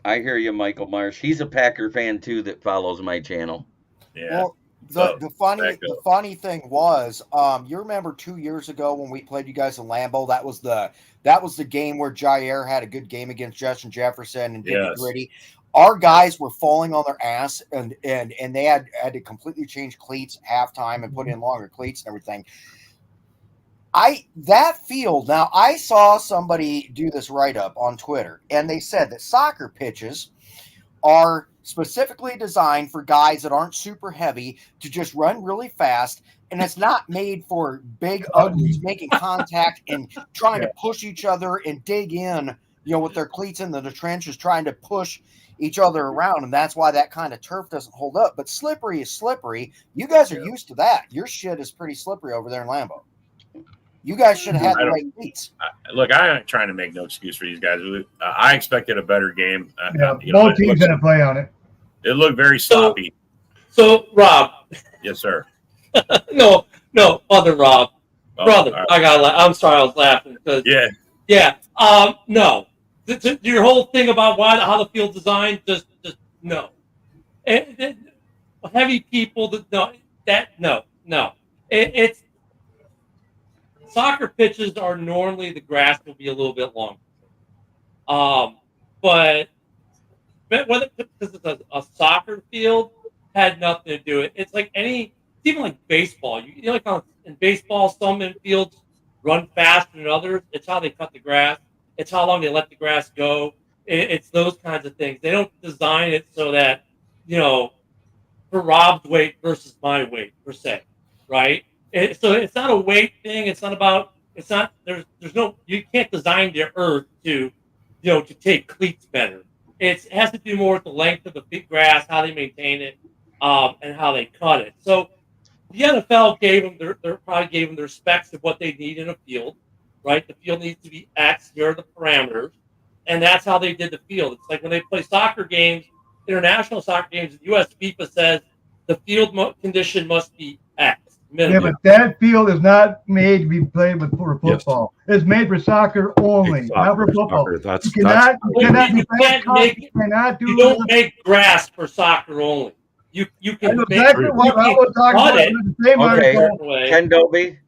I hear you, Michael Marsh. He's a Packer fan too that follows my channel. Yeah. Well, the funny thing was, you remember 2 years ago when we played you guys in Lambeau? That was the game where Jair had a good game against Justin Jefferson and did it gritty. Our guys were falling on their ass, and they had to completely change cleats at halftime and put in longer cleats and everything. That field, now I saw somebody do this write-up on Twitter, and they said that soccer pitches are specifically designed for guys that aren't super heavy to just run really fast, and it's not made for big uglies making contact and trying to push each other and dig in, with their cleats into the trenches, trying to push each other around, and that's why that kind of turf doesn't hold up. But slippery is slippery. You guys are used to that. Your shit is pretty slippery over there in Lambeau. You guys should have had the right cleats. Look, I ain't trying to make no excuse for these guys. I expected a better game. Both teams had to play on it. It looked very sloppy. So Rob. Yes, sir. No, other Rob. Brother, right. I'm sorry, I was laughing. Yeah. No. Your whole thing about how the field's designed, just no. And heavy people, no. it's soccer pitches are normally the grass will be a little bit longer. But whether because it's a soccer field had nothing to do with it. It's like it's even like baseball. You know, like in baseball, some infields run faster than others. It's how they cut the grass. It's how long they let the grass go. It's those kinds of things. They don't design it so that, for Rob's weight versus my weight per se, right? So it's not a weight thing. It's not. There's no. You can't design the earth to take cleats better. It has to do more with the length of the grass, how they maintain it, and how they cut it. So the NFL gave them their specs of what they need in a field, right? The field needs to be X. Here are the parameters, and that's how they did the field. It's like when they play soccer games, international soccer games, the U.S. FIFA says the field condition must be X. Minimum. Yeah, but that field is not made to be played for football. Yes. It's made for soccer only, not for football. You don't make grass for soccer only. You can make exactly what I was talking about. Okay, Ken Dobie,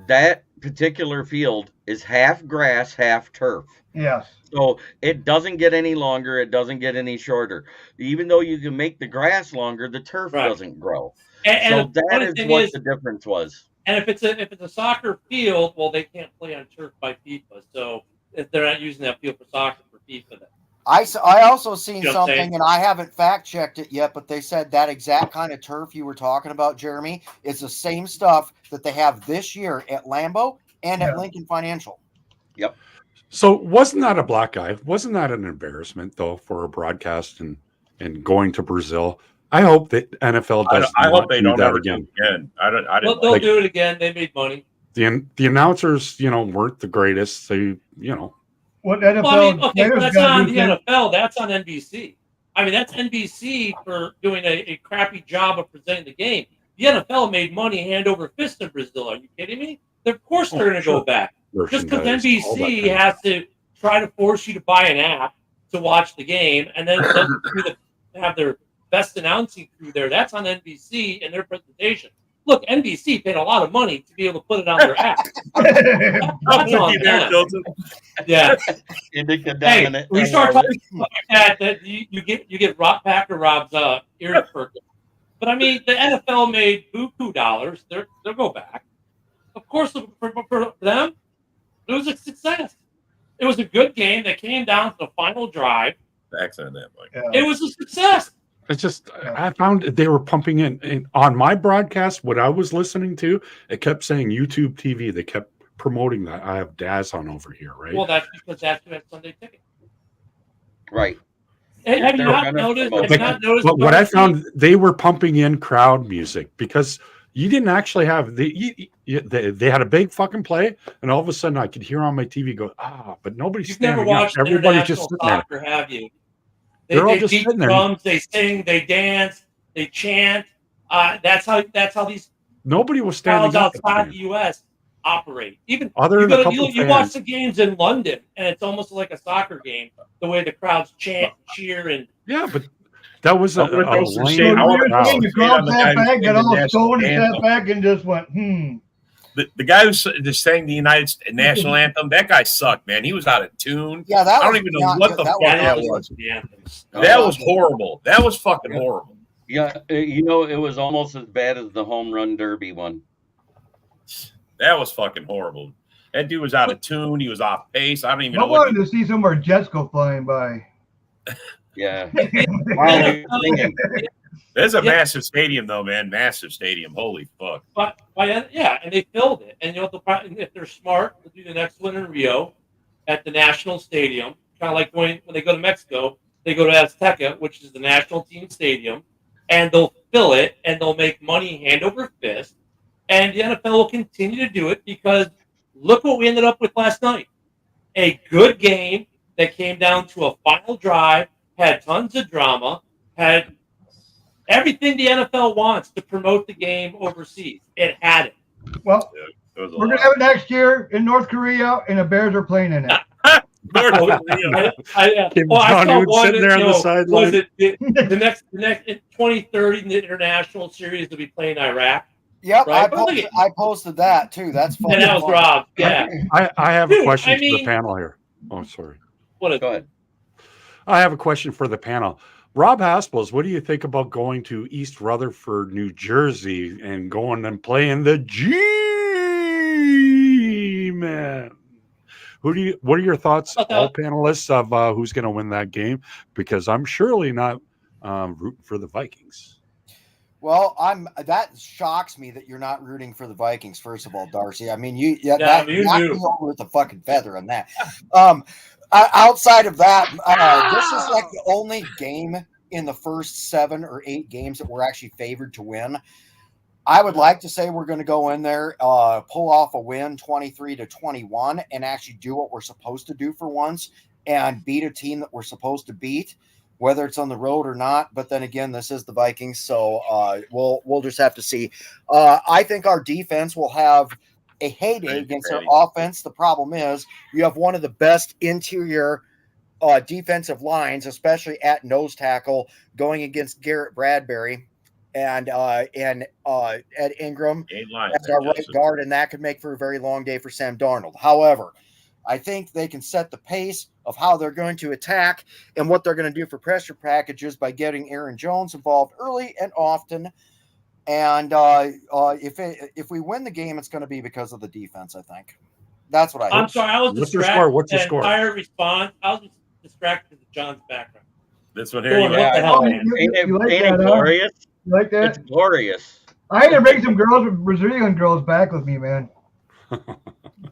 that particular field is half grass, half turf. Yes. So it doesn't get any longer. It doesn't get any shorter. Even though you can make the grass longer, the turf doesn't grow. So that is what the difference was. And if it's a soccer field, well, they can't play on turf by FIFA. So if they're not using that field for soccer for FIFA, then. I also seen something, and I haven't fact checked it yet, but they said that exact kind of turf you were talking about, Jeremy, is the same stuff that they have this year at Lambeau and at Lincoln Financial. Yep. So wasn't that a black eye? Wasn't that an embarrassment though for a broadcast and going to Brazil? I hope that NFL does. I hope they don't ever do it again. They'll do it again. They made money. The announcers, weren't the greatest. They, What NFL? Well, that's not on the NFL. That's on NBC. I mean, that's NBC for doing a crappy job of presenting the game. The NFL made money hand over fist in Brazil. Are you kidding me? Of course they're going to go back. Just because NBC has to try to force you to buy an app to watch the game, and then have their best announcing crew there. That's on NBC and their presentation. Look, NBC paid a lot of money to be able to put it on their app. That's on them. Yeah. Hey, we start talking like that you get Packer Rob's ear perked. But I mean, the NFL made buku dollars. They'll go back. Of course, for them, it was a success. It was a good game that came down to the final drive. Excellent, that Mike. It was a success. It's just, I found they were pumping in on my broadcast, what I was listening to, it kept saying YouTube TV. They kept promoting that. I have Daz on over here, right? Well, that's because that's who had Sunday Ticket. Right. Have you not noticed? But what I found, they were pumping in crowd music because you didn't actually have they had a big fucking play, and all of a sudden I could hear on my TV go, but nobody's You've standing never watched up. Everybody's just sitting soccer, there. have you? They're all they just beat sitting there. drums, they sing, they dance, they chant. That's how these nobody was crowds standing up outside the U.S. operate. Even other than a couple you watch the games in London, and it's almost like a soccer game. The way the crowds chant, cheer, and but that was a lame crowd. You called that back, got all stoned and sat back and just went, The guy who just sang the United States national anthem, that guy sucked, man. He was out of tune. Yeah, I don't even know what the fuck that was. That was horrible. That was fucking horrible. Yeah, it was almost as bad as the home run derby one. That was fucking horrible. That dude was out of tune. He was off pace. I don't even know. I wanted to see some more jets go flying by. Yeah. There's a massive stadium, though, man. Massive stadium. Holy fuck. But and they filled it. And if they're smart, they'll do the next one in Rio at the National Stadium. Kind of like when they go to Mexico, they go to Azteca, which is the national team stadium, and they'll fill it and they'll make money hand over fist. And the NFL will continue to do it because look what we ended up with last night. A good game that came down to a final drive, had tons of drama, had everything the NFL wants to promote the game overseas. It had it. Well, we're going to have it next year in North Korea, and the Bears are playing in it. I saw one sitting there on the sideline. The next in 2030, the international series will be playing Iraq. Yep, Right, but look at- I posted that too. That's funny. And that was Rob. Yeah. I have a Dude, question I for the mean- panel here. Oh, sorry. What a Go ahead. I have a question for the panel. Rob Haspels, what do you think about going to East Rutherford, New Jersey, and going and playing the G-Men? What are your thoughts, all panelists, of who's going to win that game? Because I'm surely not rooting for the Vikings. Well, that shocks me that you're not rooting for the Vikings. First of all, Darcy. I mean, you you knocked knew. me over with a fucking feather on that. Outside of that, this is like the only game in the first 7 or 8 games that we're actually favored to win. I would like to say we're going to go in there, pull off a win 23-21, and actually do what we're supposed to do for once and beat a team that we're supposed to beat, whether it's on the road or not. But then again, this is the Vikings, so we'll just have to see. I think our defense will have a heyday against our offense. The problem is you have one of the best interior defensive lines, especially at nose tackle, going against Garrett Bradbury and Ed Ingram as our right guard, and that could make for a very long day for Sam Darnold. However, I think they can set the pace of how they're going to attack and what they're going to do for pressure packages by getting Aaron Jones involved early and often. And if we win the game, it's going to be because of the defense, I think. That's what I think. I'm sorry, I was What's your distracted. score? What's your That score? entire response, I was just distracted with John's background. This one here, Going, you what got the hell, man? Ain't it, You like ain't it that, huh? glorious? You like It's that? glorious. I had to bring some girls, Brazilian girls, back with me, man.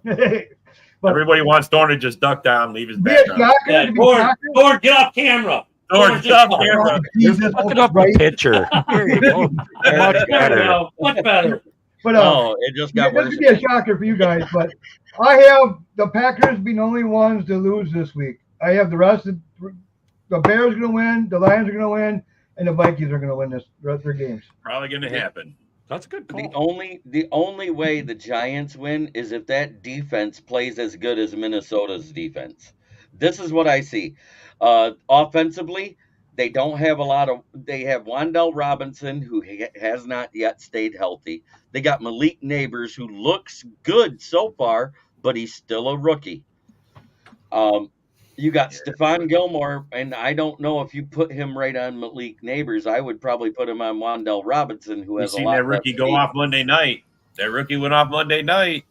But everybody wants Thorne to just duck down, leave his be a background. shocker, Yeah, to be Gord, shocker. Gord, get off camera. Thorne, Gord, stop just- camera. Jesus, Look it up right. a picture. There you go. Much There we better. go. Much better. But Oh, it just got this worse. could be a shocker for you guys, but I have the Packers being the only ones to lose this week. I have the rest of the Bears going to win, the Lions are going to win, and the Vikings are going to win the rest of their games. Probably going to happen. That's a good The call. only way the Giants win is if that defense plays as good as Minnesota's defense. This is what I see. Offensively, they don't have a lot of. They have Wan'Dale Robinson, who has not yet stayed healthy. They got Malik Neighbors, who looks good so far, but he's still a rookie. You got Stephon Gilmore, and I don't know if you put him right on Malik Neighbors. I would probably put him on Wan'Dale Robinson, who You has a seen lot that less rookie go speed. off Monday night. That rookie went off Monday night.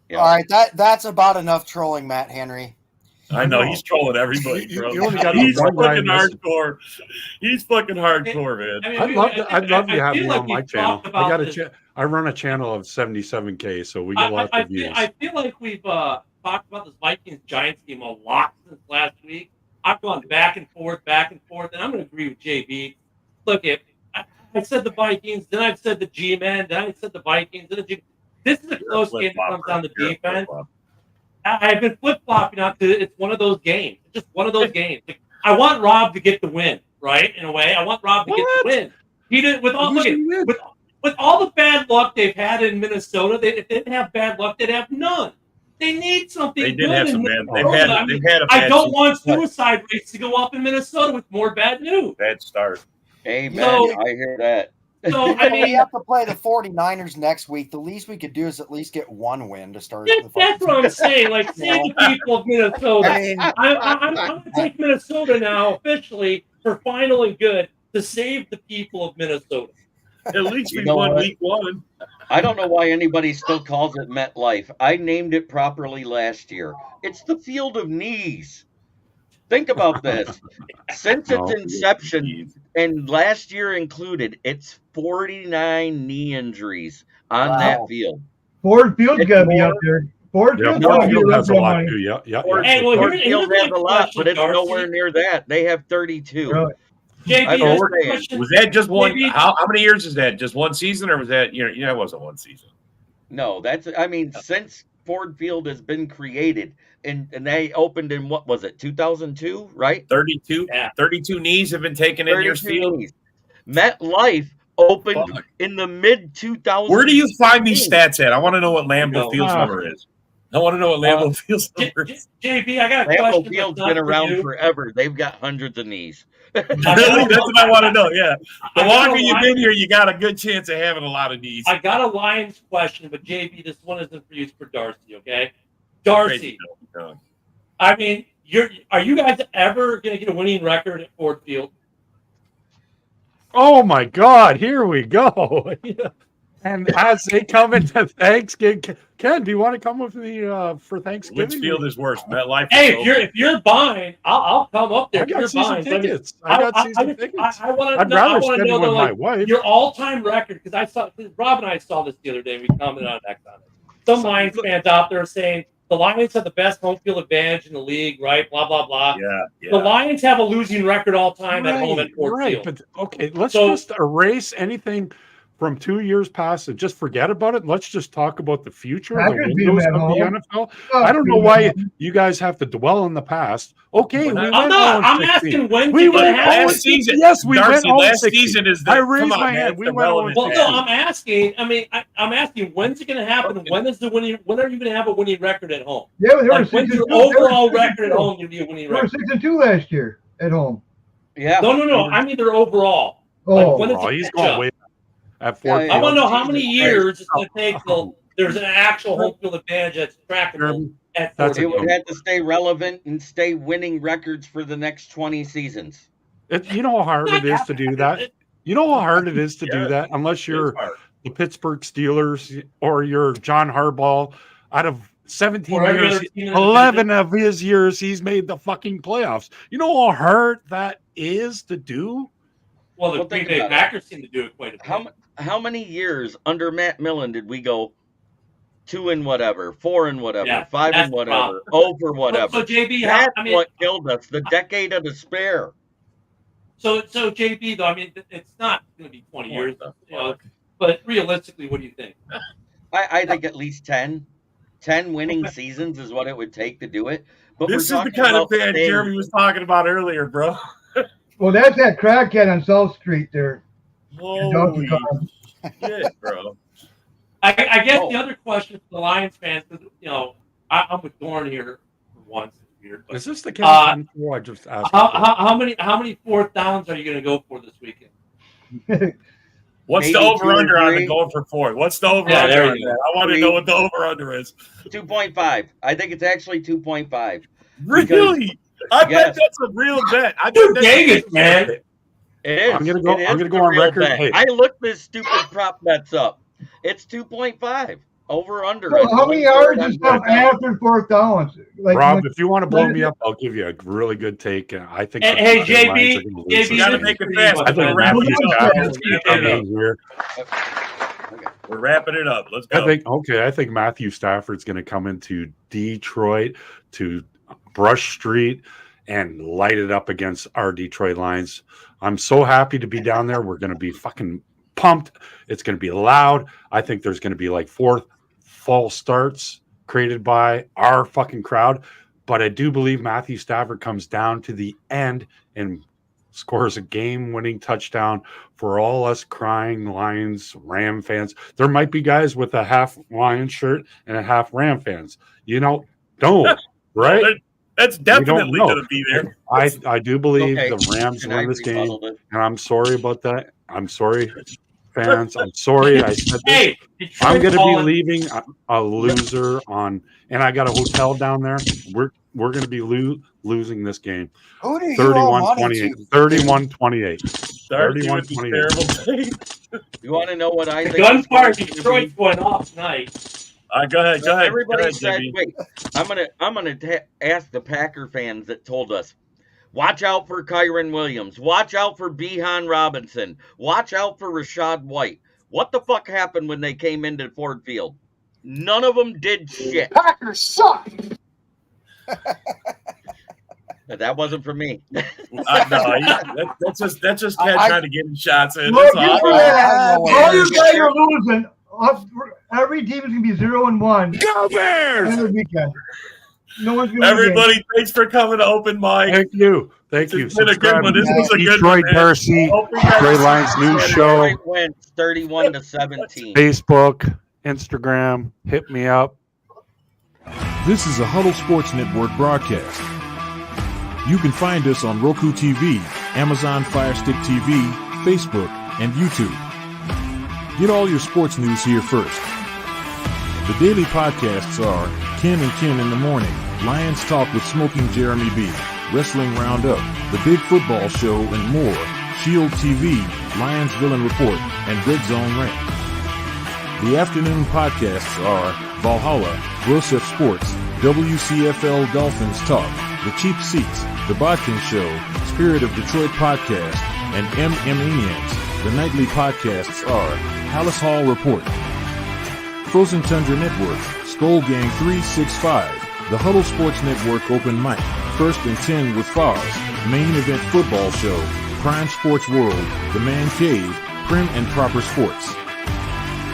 Yeah. All right, that's about enough trolling, Matt Henry. I know he's trolling everybody. You- bro. you only got He's one guy fucking missing. hardcore. He's fucking hardcore, man. I mean, I'd love to have feel you like on my we've channel. talked about this. I run a channel of 77K, so we get lots I of views. feel like we've talked about this Vikings Giants game a lot since last week. I've gone back and forth, and I'm going to agree with JB. Look, I said the Vikings, then I've said the G-Men, then I said the Vikings. Then the G. This is a You're close a game that comes down to flip-flopper. You're a defense. flip-flopper. I've been flip-flopping out to it's one of those games. It's just one of those games. Like, I want Rob to get the win, right? In a way, I want Rob to get the win. He did with all Who's look, gonna win? with all the bad luck they've had in Minnesota. If they didn't have bad luck, they'd have none. They need something. They did good have in some bad. Minnesota. I mean, They've had a I bad don't season. want suicide rates to go up in Minnesota with more bad news. Bad start. Amen. So- I hear that. So I we mean, have to play the 49ers next week. The least we could do is at least get one win to start. that's what I'm saying. Like, save the people of Minnesota. I mean, I'm going to take Minnesota now officially for final and good to save the people of Minnesota. At least You we know won what? week 1. I don't know why anybody still calls it MetLife. I named it properly last year. It's the field of knees. Think about this. Since its No. inception, and last year included, it's 49 knee injuries on Wow. that field. Ford Field's It's got to be more- up there. Ford Yeah, Field's got to be Field up has a there. lot money. too. Yeah. Ford, Hey, well, Ford here's Field my has a lot, question, but it's Darcy. nowhere near that. They have 32. Really? JB, I here's know. the question. Was that just one? Maybe- How many years is that? Just one season, or was that? It wasn't one season. No, since Ford Field has been created, and they opened in, what was it, 2002, right? 32. Yeah. 32 knees have been taken in your 32 field. knees. MetLife opened Fuck. in the mid 2000s. Where do you find these stats at? I want to know what Lambeau No. Field's number is. I want to know what Lambeau Field's number is. JB, I got a Lambeau question. Field's but not been for around you. forever. They've got hundreds of knees. That's what I want to know. Yeah, the I got longer a you've line- been here, you got a good chance of having a lot of knees. I got a Lions question, but JB, this one isn't for you. It's for Darcy. Okay, Darcy. I mean, are you guys ever going to get a winning record at Ford Field? Oh my God! Here we go. And as they come into Thanksgiving, Ken, do you want to come with me for Thanksgiving? Which field is worse, MetLife? Hey, if you're buying, I'll come up there. I If got you're season buying, tickets. I got season tickets. I want I'd to rather know. I spend want to know with my like, wife. your all-time record because Rob and I saw this the other day. We commented on X on it. Some Lions fans out there saying the Lions have the best home field advantage in the league, right? Blah blah blah. Yeah. The Lions have a losing record all time at home at Ford Field. But okay, let's So- just erase anything from 2 years past and just forget about it. Let's just talk about the future, the Packers beat them windows at of the home. NFL. Oh, I don't know why you guys have to dwell in the past. Okay, We're we not- went I'm not. 0-16. I'm asking when's We it going went to happen. last season. Yes, we Darcy, went last 0-16. season is the. I raised come on, my man, hand. it's We the went relevant 0-16. Well, fact. no, I'm asking. I mean, I'm asking when's it going to happen? When is the winning? When are you going to have a winning record at home? Yeah, they were Like, when's 6-2. your They were overall 6-2. record at home going to be a winning They were record? 6-2 last year at home. Yeah. No. I mean their overall. Oh, Like, when is Oh, it he's catch going up? way at 4. Yeah, I want to know how Jesus many Christ. years it's going to take till there's an actual home field advantage that's trackable at That's It 40. would have to stay relevant and stay winning records for the next 20 seasons. You know how hard it is to do that? You know how hard it is to do that unless you're the Pittsburgh Steelers or you're John Harbaugh. Out of 17 Or every years, other team in the 11 of his years, he's made the fucking playoffs. You know how hard that is to do? Well, the Well, Green think Bay about it. Packers seem to do it quite a bit. How many years under Matt Millen did we go 2 and whatever, 4 and whatever, Yeah, 5 that's and the whatever, problem. over whatever? So JB, That's I mean, what killed us. The decade of despair. so JB though, I mean, it's not going to be 20 years, What the you know. But realistically, what do you think? I think at least 10 winning seasons is what it would take to do it. But This is we're the talking kind of about fan staying- Jeremy was talking about earlier, bro. well, that's that crackhead on South Street there. Holy Donkey Kong. shit, bro. I guess Oh. the other question for the Lions fans, because I'm with Dorn here for once. It's weird, but Is this the Kevin Conroy I just asked? how many fourth downs are you going to go for this weekend? What's Maybe the over-under 2 or on 3. the going for 4? What's the Yeah, over-under there on you that? go. I want to 3. know what the over-under is. 2.5. I think it's actually 2.5. Really? I bet Yes. that's a real bet. I Dude, bet that's Vegas, man. It is. I'm gonna go- It is I'm gonna go the on real record. bet. Hey. I looked this stupid prop bets up. It's 2.5. Over under. Well, how many yards and stuff Yeah. after fourth downs? Like, Rob, if you want to blow me up, I'll give you a really good take. I think. Hey, the JB, Lions are gonna lose JB, this You got to game. make it fast. I We're think wrapping Matthew it up. Stafford's Yeah. gonna come in here. We're wrapping it up. Let's go. I think Matthew Stafford's going to come into Detroit to Brush Street and light it up against our Detroit Lions. I'm so happy to be down there. We're going to be fucking pumped. It's going to be loud. I think there's going to be like 4 false starts created by our fucking crowd. But I do believe Matthew Stafford comes down to the end and scores a game-winning touchdown for all us crying Lions, Ram fans. There might be guys with a half Lions shirt and a half Ram fans. Don't, right? That's definitely know. going to be there. I do believe Okay. the Rams Can I win this game, rebuttal this? and I'm sorry about that. I'm sorry, fans. I'm sorry I said this. Hey, I'm going to be calling- leaving a loser on, and I got a hotel down there. We're going to be losing this game. Who do you owe money 31-28. to? 31-28. Darcy with this 31-28. terrible take. You want to know what I The think? gunfire it's going to Detroit's going off tonight. All right, go ahead. Go ahead. Everybody Go ahead, said, Jimmy. "Wait, I'm gonna ask the Packer fans that told us, watch out for Kyron Williams, watch out for Bijan Robinson, watch out for Rashad White. What the fuck happened when they came into Ford Field? None of them did shit. Packers suck. That wasn't for me. No, that's just Ted I- trying to get his shots in. Look, That's you all. said know what all it you is. guys are losing. Every team is going to be 0-1 Go Bears! every weekend. No one's going to Everybody, thanks for coming to open mic. Thank you. Thank you. It's been a good one. Subscribe to This was a good Detroit one, man. Darcy, Hope you guys- Detroit Lions news show, Detroit wins 31-17. Facebook, Instagram. Hit me up. This is a Huddle Sports Network broadcast. You can find us on Roku TV, Amazon Fire Stick TV, Facebook, and YouTube. Get all your sports news here first. The daily podcasts are Ken and Ken in the Morning, Lions Talk with Smoking Jeremy B, Wrestling Roundup, The Big Football Show, and more, Shield TV, Lions Villain Report, and Red Zone Rant. The afternoon podcasts are Valhalla, Grosef Sports, WCFL Dolphins Talk, The Cheap Seats, The Bodkin Show, Spirit of Detroit Podcast, and MM-Aniacs. The nightly podcasts are Hallis Hall Report, Frozen Tundra Network, Skull Gang 365, The Huddle Sports Network Open Mic, First and 10 with Foz, Main Event Football Show, Prime Sports World, The Man Cave, Prim and Proper Sports.